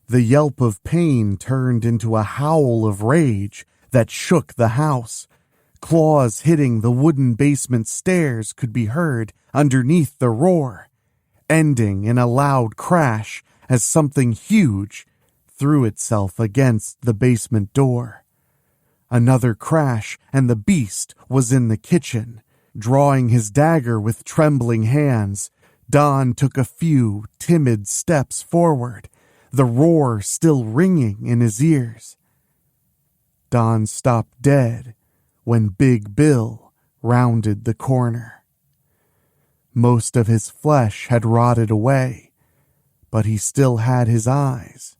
[SPEAKER 1] The yelp of pain turned into a howl of rage that shook the house. Claws hitting the wooden basement stairs could be heard underneath the roar, ending in a loud crash as something huge threw itself against the basement door. Another crash, and the beast was in the kitchen. Drawing his dagger with trembling hands, Don took a few timid steps forward, the roar still ringing in his ears. Don stopped dead when Big Bill rounded the corner. Most of his flesh had rotted away, but he still had his eyes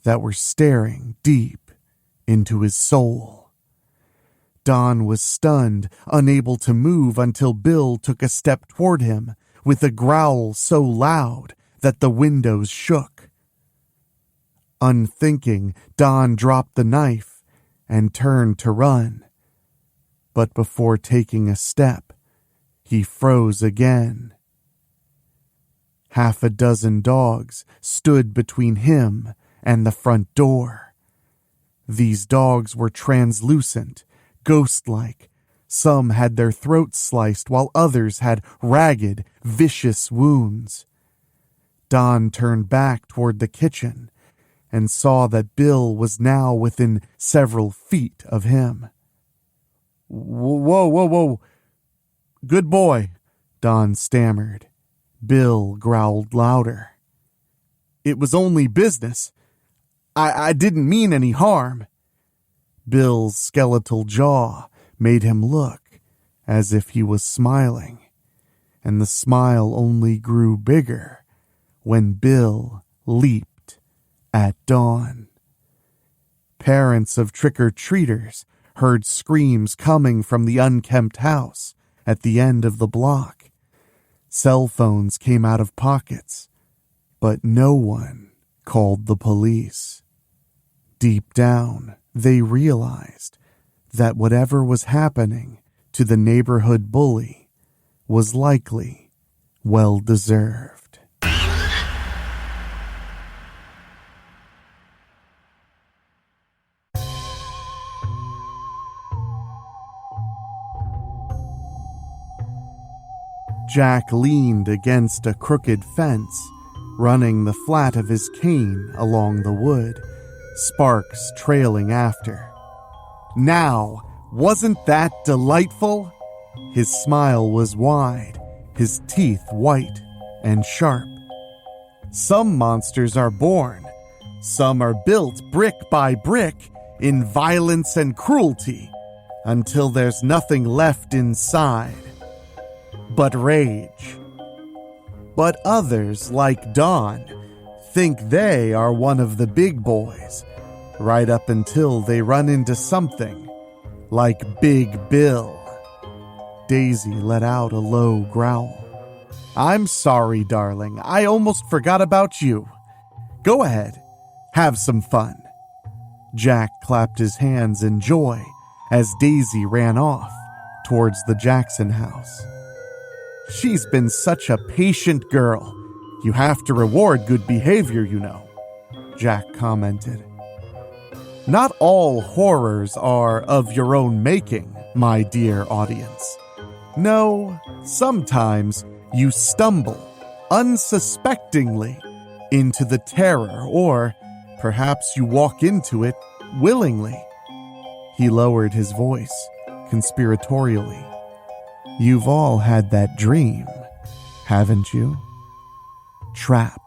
[SPEAKER 1] that were staring deep into his soul. Don was stunned, unable to move until Bill took a step toward him with a growl so loud that the windows shook. Unthinking, Don dropped the knife and turned to run. But before taking a step, he froze again. Half a dozen dogs stood between him and the front door. These dogs were translucent, ghost-like. Some had their throats sliced while others had ragged, vicious wounds. Don turned back toward the kitchen and saw that Bill was now within several feet of him. Whoa. Good boy, Don stammered. Bill growled louder. It was only business. I didn't mean any harm. Bill's skeletal jaw made him look as if he was smiling, and the smile only grew bigger when Bill leaped at Dawn. Parents of trick-or-treaters heard screams coming from the unkempt house at the end of the block. Cell phones came out of pockets, but no one called the police. Deep down, they realized that whatever was happening to the neighborhood bully was likely well-deserved. Jack leaned against a crooked fence, running the flat of his cane along the wood, sparks trailing after. Now, wasn't that delightful? His smile was wide, his teeth white and sharp. Some monsters are born. Some are built brick by brick in violence and cruelty until there's nothing left inside but rage. But others, like Dawn, think they are one of the big boys, right up until they run into something like Big Bill. Daisy let out a low growl. I'm sorry, darling. I almost forgot about you. Go ahead. Have some fun. Jack clapped his hands in joy as Daisy ran off towards the Jackson house. She's been such a patient girl. You have to reward good behavior, you know, Jack commented. Not all horrors are of your own making, my dear audience. No, sometimes you stumble unsuspectingly into the terror, or perhaps you walk into it willingly. He lowered his voice conspiratorially. You've all had that dream, haven't you? Trapped,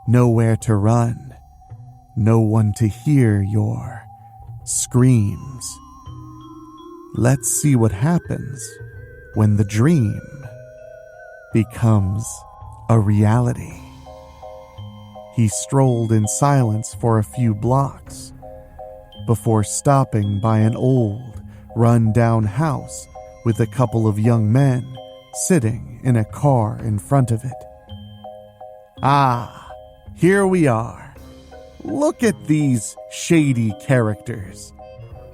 [SPEAKER 1] nowhere to run, no one to hear your screams. Let's see what happens when the dream becomes a reality. He strolled in silence for a few blocks before stopping by an old, run-down house with a couple of young men sitting in a car in front of it. Ah, here we are. Look at these shady characters.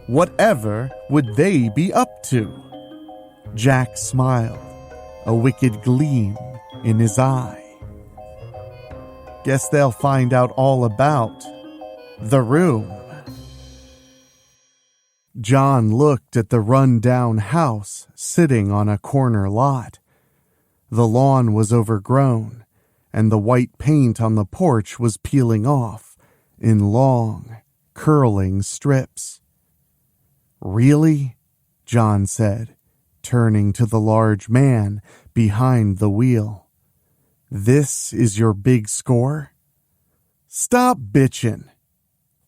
[SPEAKER 1] Whatever would they be up to? Jack smiled, a wicked gleam in his eye. Guess they'll find out all about the room. John looked at the run-down house sitting on a corner lot. The lawn was overgrown, and the white paint on the porch was peeling off in long, curling strips. Really? John said, turning to the large man behind the wheel. This is your big score? Stop bitchin'.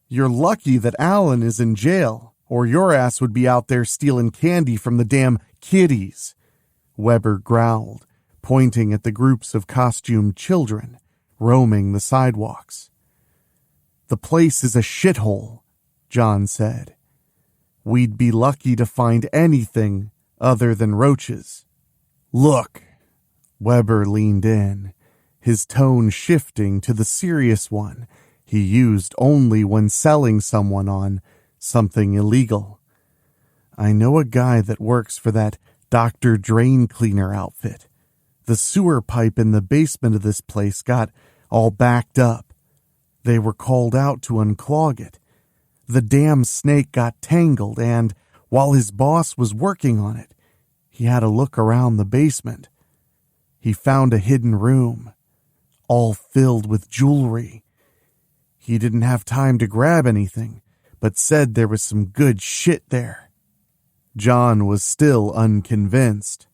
[SPEAKER 1] You're lucky that Alan is in jail, or your ass would be out there stealing candy from the damn kiddies, Weber growled, pointing at the groups of costumed children roaming the sidewalks. The place is a shithole, John said. We'd be lucky to find anything other than roaches. Look, Weber leaned in, his tone shifting to the serious one he used only when selling someone on something illegal. I know a guy that works for that Dr. Drain Cleaner outfit. The sewer pipe in the basement of this place got all backed up. They were called out to unclog it. The damn snake got tangled, and while his boss was working on it, he had a look around the basement. He found a hidden room, all filled with jewelry. He didn't have time to grab anything, but said there was some good shit there. John was still unconvinced.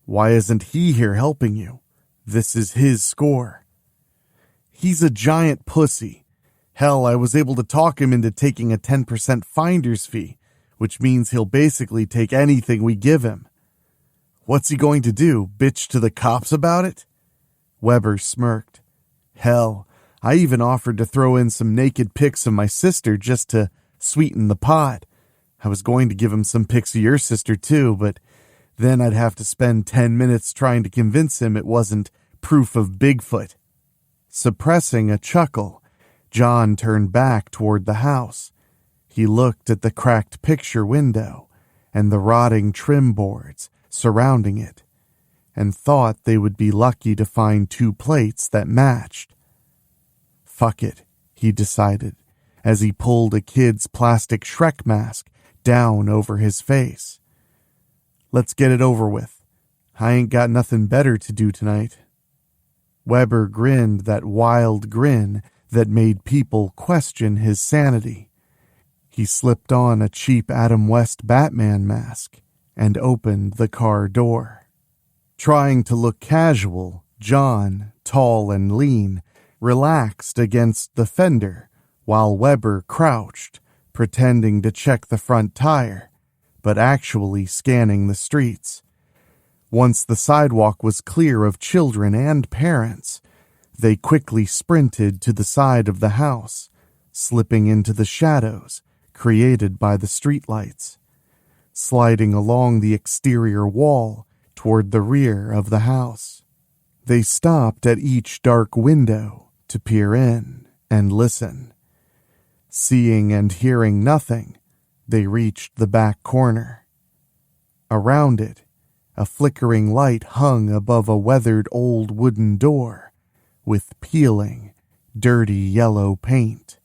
[SPEAKER 1] Why isn't he here helping you? This is his score. He's a giant pussy. Hell, I was able to talk him into taking a 10% finder's fee, which means he'll basically take anything we give him. What's he going to do, bitch to the cops about it? Weber smirked. Hell, I even offered to throw in some naked pics of my sister just to sweeten the pot. I was going to give him some pics of your sister too, but then I'd have to spend 10 minutes trying to convince him it wasn't proof of Bigfoot. Suppressing a chuckle, John turned back toward the house. He looked at the cracked picture window and the rotting trim boards surrounding it, and thought they would be lucky to find 2 plates that matched. Fuck it, he decided, as he pulled a kid's plastic Shrek mask down over his face. Let's get it over with. I ain't got nothing better to do tonight. Weber grinned that wild grin that made people question his sanity. He slipped on a cheap Adam West Batman mask and opened the car door. Trying to look casual, John, tall and lean, relaxed against the fender while Weber crouched, pretending to check the front tire, but actually scanning the streets. Once the sidewalk was clear of children and parents, they quickly sprinted to the side of the house, slipping into the shadows created by the streetlights, sliding along the exterior wall toward the rear of the house. They stopped at each dark window to peer in and listen. Seeing and hearing nothing, they reached the back corner. Around it, a flickering light hung above a weathered old wooden door with peeling, dirty yellow paint.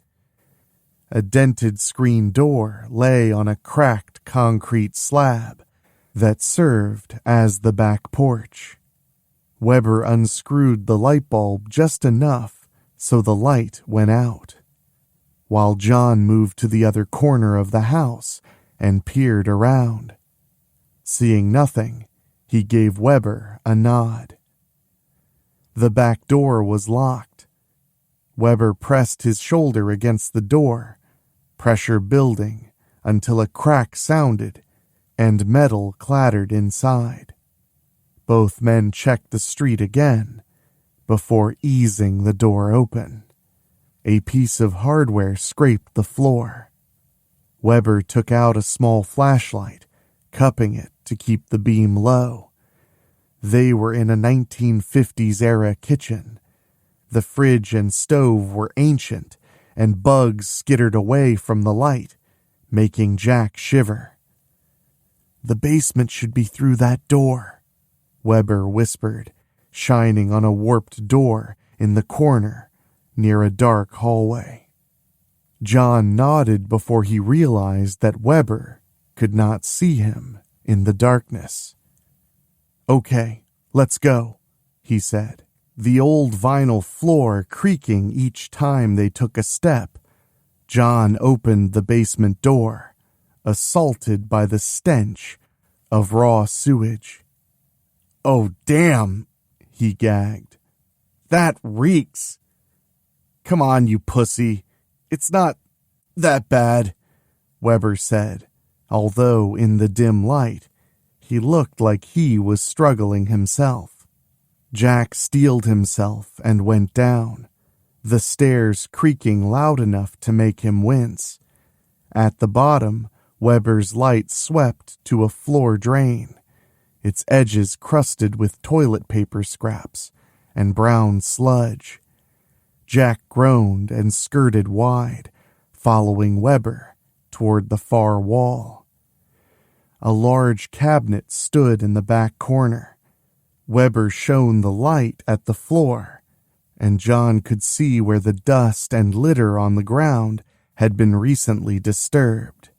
[SPEAKER 1] A dented screen door lay on a cracked concrete slab that served as the back porch. Weber unscrewed the light bulb just enough so the light went out, while John moved to the other corner of the house and peered around. Seeing nothing, he gave Weber a nod. The back door was locked. Weber pressed his shoulder against the door, pressure building until a crack sounded and metal clattered inside. Both men checked the street again before easing the door open. A piece of hardware scraped the floor. Weber took out a small flashlight, cupping it to keep the beam low. They were in a 1950s-era kitchen. The fridge and stove were ancient, and bugs skittered away from the light, making Jack shiver. "The basement should be through that door," Weber whispered, shining on a warped door in the corner near a dark hallway. John nodded before he realized that Weber could not see him in the darkness. "Okay, let's go," he said, the old vinyl floor creaking each time they took a step. John opened the basement door, assaulted by the stench of raw sewage. "Oh, damn," he gagged. "That reeks." "Come on, you pussy. It's not that bad," Weber said, although in the dim light, he looked like he was struggling himself. Jack steeled himself and went down, the stairs creaking loud enough to make him wince. At the bottom, Weber's light swept to a floor drain, its edges crusted with toilet paper scraps and brown sludge. Jack groaned and skirted wide, following Weber toward the far wall. A large cabinet stood in the back corner. Weber shone the light at the floor, and John could see where the dust and litter on the ground had been recently disturbed.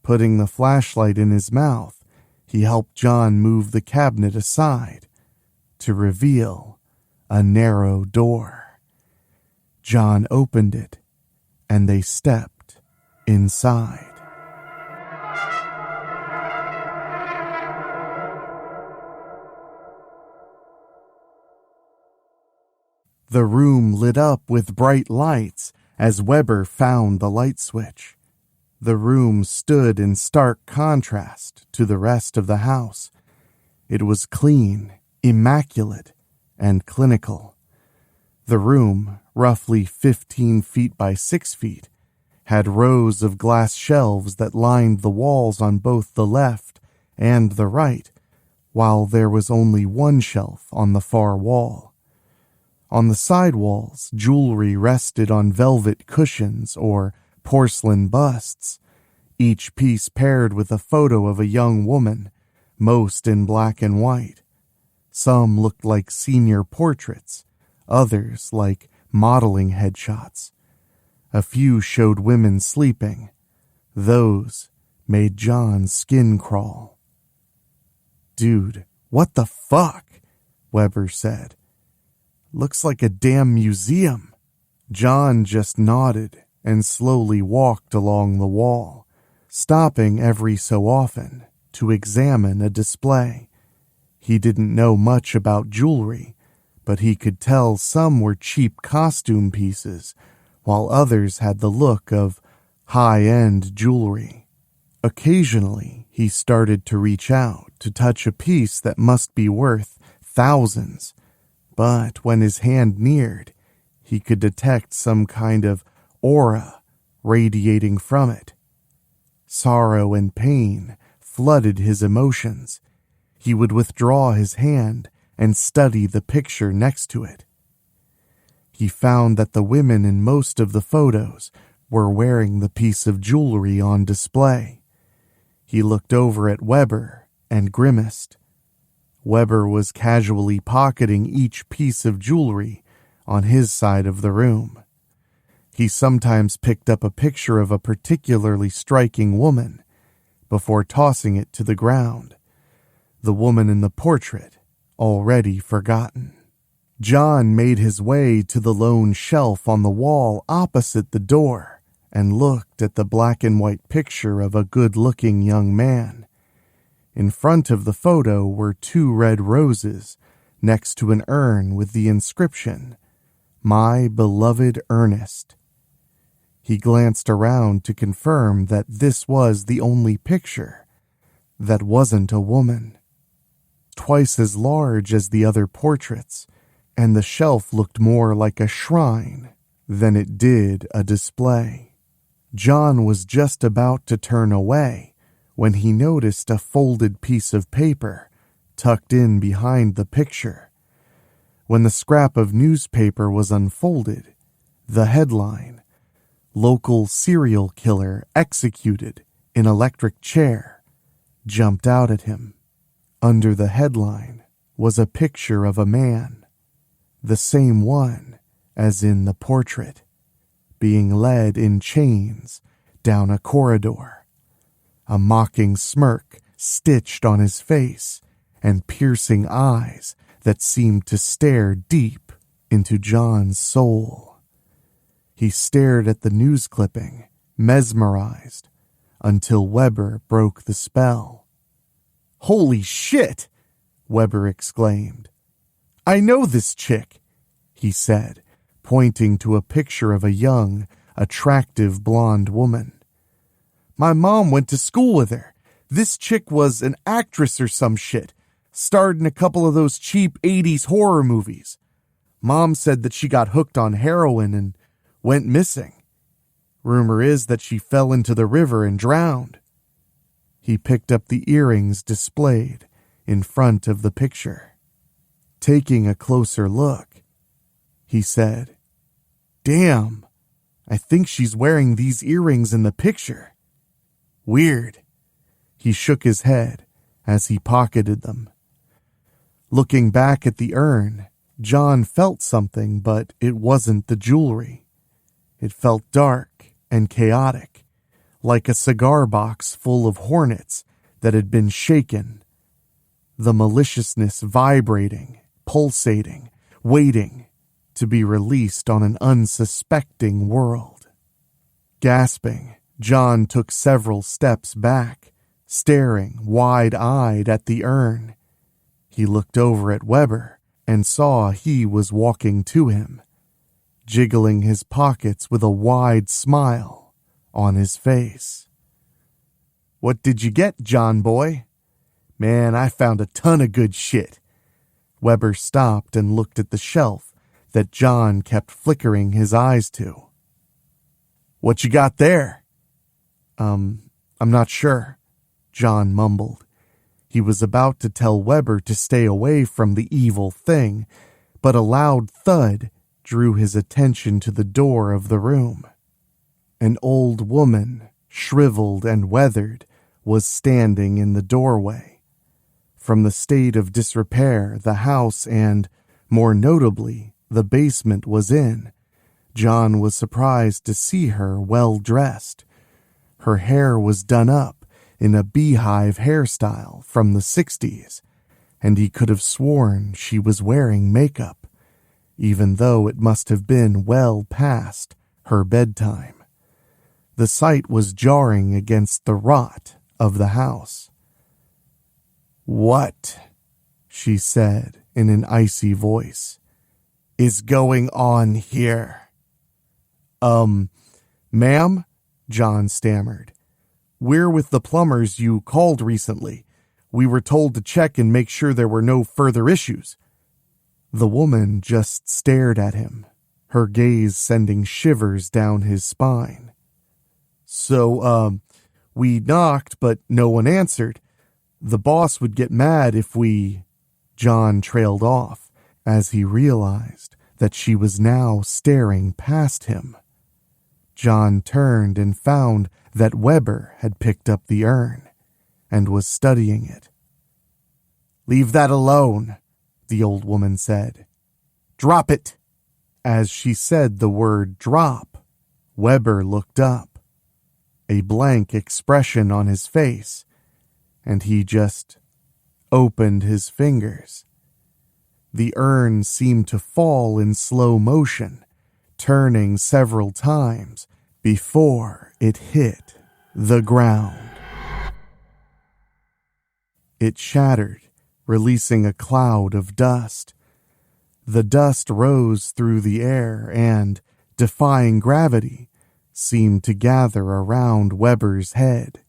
[SPEAKER 1] Putting the flashlight in his mouth, he helped John move the cabinet aside to reveal a narrow door. John opened it, and they stepped inside. The room lit up with bright lights as Weber found the light switch. The room stood in stark contrast to the rest of the house. It was clean, immaculate, and clinical. The room, roughly 15 feet by 6 feet, had rows of glass shelves that lined the walls on both the left and the right, while there was only one shelf on the far wall. On the side walls, jewelry rested on velvet cushions or porcelain busts, each piece paired with a photo of a young woman, most in black and white. Some looked like senior portraits, others like modeling headshots. A few showed women sleeping. Those made John's skin crawl. "Dude, what the fuck?" Weber said. "Looks like a damn museum." John just nodded and slowly walked along the wall, stopping every so often to examine a display. He didn't know much about jewelry, but he could tell some were cheap costume pieces, while others had the look of high-end jewelry. Occasionally, he started to reach out to touch a piece that must be worth thousands, but when his hand neared, he could detect some kind of aura radiating from it. Sorrow and pain flooded his emotions. He would withdraw his hand and study the picture next to it. He found that the women in most of the photos were wearing the piece of jewelry on display. He looked over at Weber and grimaced. Weber was casually pocketing each piece of jewelry on his side of the room. He sometimes picked up a picture of a particularly striking woman before tossing it to the ground, the woman in the portrait already forgotten. John made his way to the lone shelf on the wall opposite the door and looked at the black and white picture of a good-looking young man. In front of the photo were 2 red roses next to an urn with the inscription, "My beloved Ernest." He glanced around to confirm that this was the only picture that wasn't a woman. Twice as large as the other portraits, and the shelf looked more like a shrine than it did a display. John was just about to turn away when he noticed a folded piece of paper tucked in behind the picture. When the scrap of newspaper was unfolded, the headline, "Local Serial Killer Executed in Electric Chair," jumped out at him. Under the headline was a picture of a man, the same one as in the portrait, being led in chains down a corridor. A mocking smirk stitched on his face and piercing eyes that seemed to stare deep into John's soul. He stared at the news clipping, mesmerized, until Weber broke the spell. "Holy shit!" Weber exclaimed. "I know this chick," he said, pointing to a picture of a young, attractive blonde woman. "My mom went to school with her. This chick was an actress or some shit. Starred in a couple of those cheap 80s horror movies. Mom said that she got hooked on heroin and went missing. Rumor is that she fell into the river and drowned." He picked up the earrings displayed in front of the picture. Taking a closer look, he said, "Damn, I think she's wearing these earrings in the picture. Weird." He shook his head as he pocketed them. Looking back at the urn, John felt something, but it wasn't the jewelry. It felt dark and chaotic, like a cigar box full of hornets that had been shaken. The maliciousness vibrating, pulsating, waiting to be released on an unsuspecting world. Gasping, John took several steps back, staring wide-eyed at the urn. He looked over at Weber and saw he was walking to him, jiggling his pockets with a wide smile on his face. "What did you get, John boy?" "Man, I found a ton of good shit." Weber stopped and looked at the shelf that John kept flickering his eyes to. "What you got there?" I'm not sure," John mumbled. He was about to tell Weber to stay away from the evil thing, but a loud thud drew his attention to the door of the room. An old woman, shriveled and weathered, was standing in the doorway. From the state of disrepair the house and, more notably, the basement was in, John was surprised to see her well dressed. Her hair was done up in a beehive hairstyle from the 60s, and he could have sworn she was wearing makeup, even though it must have been well past her bedtime. The sight was jarring against the rot of the house. "What," she said in an icy voice, "is going on here?" Ma'am," John stammered. "We're with the plumbers you called recently. We were told to check and make sure there were no further issues." The woman just stared at him, her gaze sending shivers down his spine. "So, we knocked, but no one answered. The boss would get mad if we—" John trailed off as he realized that she was now staring past him. John turned and found that Weber had picked up the urn and was studying it. "Leave that alone," the old woman said. "Drop it." As she said the word drop, Weber looked up, a blank expression on his face, and he just opened his fingers. The urn seemed to fall in slow motion, turning several times before it hit the ground. It shattered, releasing a cloud of dust. The dust rose through the air and, defying gravity, seemed to gather around Weber's head.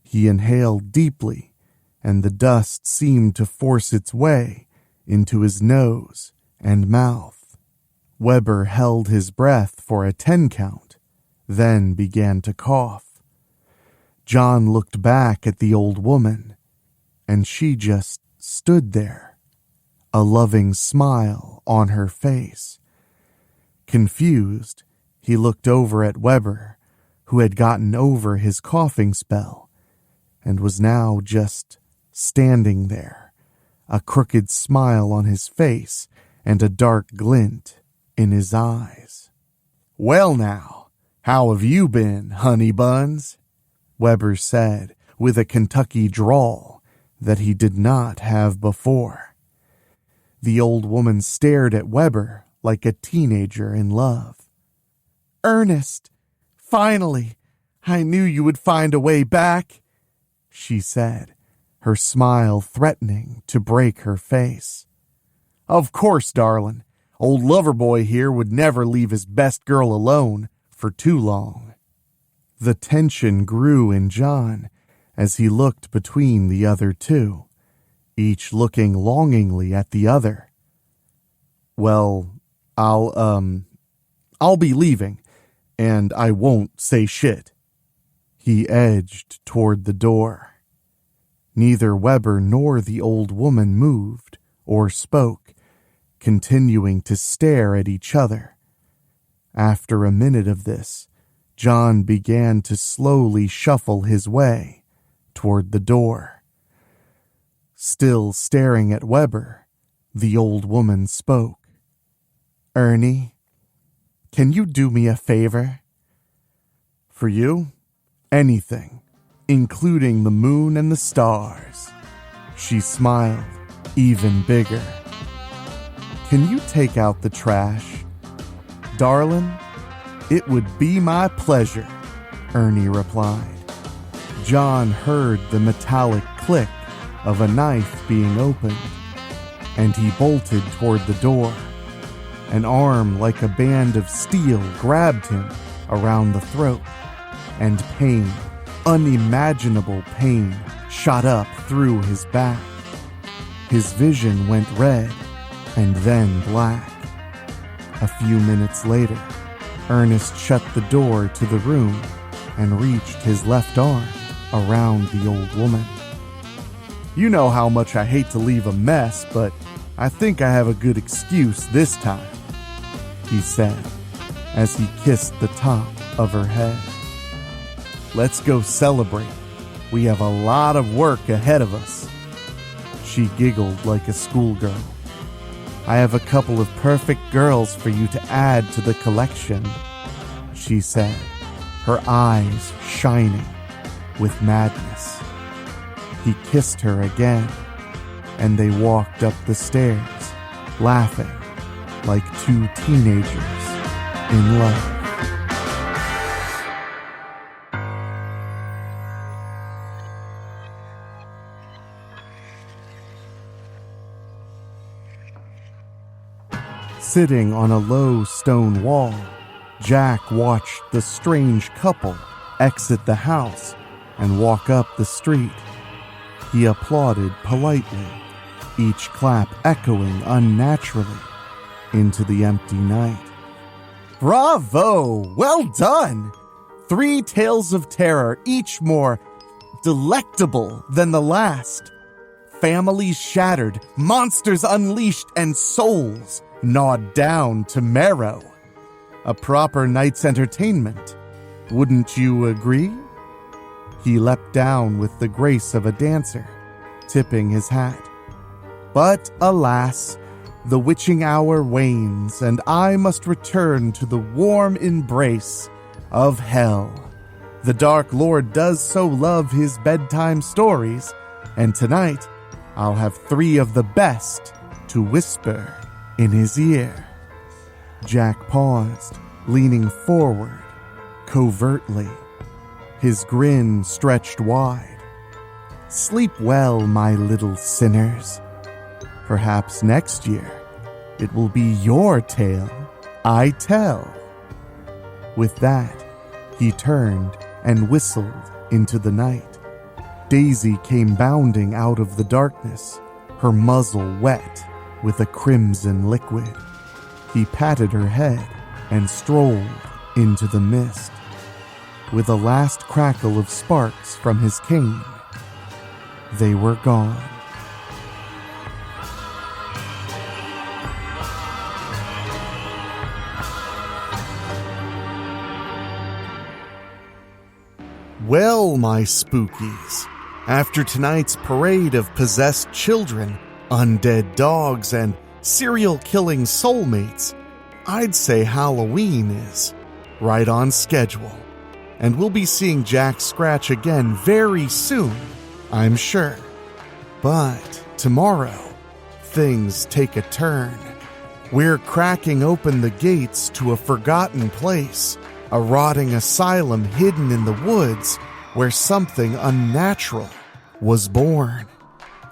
[SPEAKER 1] He inhaled deeply, and the dust seemed to force its way into his nose and mouth. Weber held his breath for a 10 count, then began to cough. John looked back at the old woman, and she just stood there, a loving smile on her face. Confused, he looked over at Weber, who had gotten over his coughing spell, and was now just standing there, a crooked smile on his face and a dark glint in his eyes. "Well now, how have you been, honey buns?" Weber said with a Kentucky drawl that he did not have before. The old woman stared at Weber like a teenager in love. "Ernest, finally, I knew you would find a way back," she said, her smile threatening to break her face. "Of course, darling. Old Loverboy here would never leave his best girl alone for too long." The tension grew in John as he looked between the other two, each looking longingly at the other. "Well, I'll be leaving, and I won't say shit." He edged toward the door. Neither Weber nor the old woman moved or spoke, continuing to stare at each other. After a minute of this, John began to slowly shuffle his way toward the door. Still staring at Weber, the old woman spoke. "Ernie, can you do me a favor?" "For you? Anything, including the moon and the stars." She smiled, even bigger. "Can you take out the trash?" "Darling, it would be my pleasure," Ernie replied. John heard the metallic click of a knife being opened, and he bolted toward the door. An arm like a band of steel grabbed him around the throat, and pain, unimaginable pain, shot up through his back. His vision went red and then black. A few minutes later, Ernest shut the door to the room and reached his left arm around the old woman. "You know how much I hate to leave a mess, but I think I have a good excuse this time," he said as he kissed the top of her head. "Let's go celebrate. We have a lot of work ahead of us." She giggled like a schoolgirl. "I have a couple of perfect girls for you to add to the collection," she said, her eyes shining with madness. He kissed her again, and they walked up the stairs, laughing like two teenagers in love. Sitting on a low stone wall, Jack watched the strange couple exit the house and walk up the street. He applauded politely, each clap echoing unnaturally into the empty night. "Bravo! Well done! 3 tales of terror, each more delectable than the last. Families shattered, monsters unleashed, and souls gnawed down to marrow. A proper night's entertainment. Wouldn't you agree?" He leapt down with the grace of a dancer, tipping his hat. "But alas, the witching hour wanes, and I must return to the warm embrace of hell. The Dark Lord does so love his bedtime stories, and tonight I'll have 3 of the best to whisper in his ear." Jack paused, leaning forward, covertly. His grin stretched wide. "Sleep well, my little sinners. Perhaps next year it will be your tale I tell." With that, he turned and whistled into the night. Daisy came bounding out of the darkness, her muzzle wet with a crimson liquid. He patted her head and strolled into the mist. With a last crackle of sparks from his cane, they were gone. Well, my spookies, after tonight's parade of possessed children, undead dogs, and serial-killing soulmates, I'd say Halloween is right on schedule. And we'll be seeing Jack scratch again very soon, I'm sure. But tomorrow, things take a turn. We're cracking open the gates to a forgotten place, a rotting asylum hidden in the woods where something unnatural was born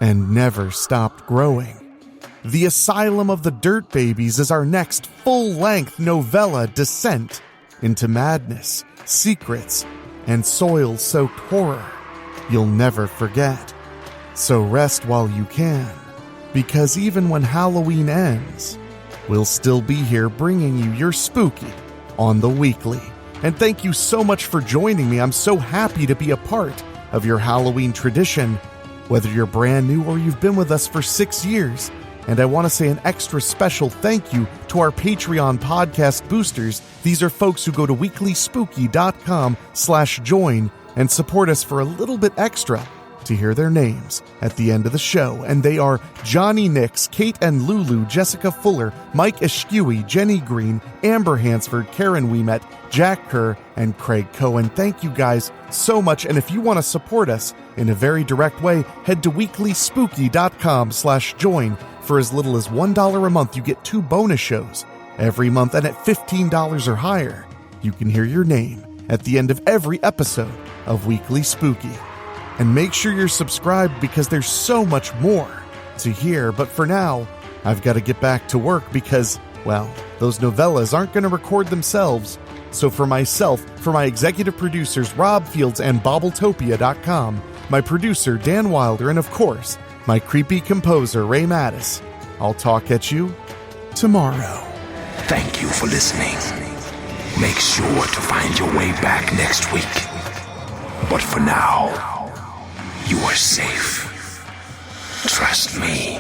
[SPEAKER 1] and never stopped growing. The Asylum of the Dirt Babies is our next full-length novella descent into madness, secrets, and soil-soaked horror you'll never forget. So rest while you can, because even when Halloween ends, we'll still be here bringing you your spooky on the weekly. And thank you so much for joining me. I'm so happy to be a part of your Halloween tradition, whether you're brand new or you've been with us for 6 years. And I want to say an extra special thank you to our Patreon podcast boosters. These are folks who go to weeklyspooky.com/join and support us for a little bit extra. to hear their names at the end of the show, and they are Johnny Nix, Kate and Lulu, Jessica Fuller, Mike Eschewey, Jenny Green, Amber Hansford, Karen Weemet, Jack Kerr, and Craig Cohen. Thank you guys so much, and if you want to support us in a very direct way, head to weeklyspooky.com/join. For as little as $1 a month, you get 2 bonus shows every month, and at $15 or higher, you can hear your name at the end of every episode of Weekly Spooky. And make sure you're subscribed because there's so much more to hear. But for now, I've got to get back to work because, well, those novellas aren't going to record themselves. So for myself, for my executive producers Rob Fields and Bobbletopia.com, my producer Dan Wilder, and of course, my creepy composer Ray Mattis, I'll talk at you tomorrow.
[SPEAKER 2] Thank you for listening. Make sure to find your way back next week. But for now, you are safe. Trust me.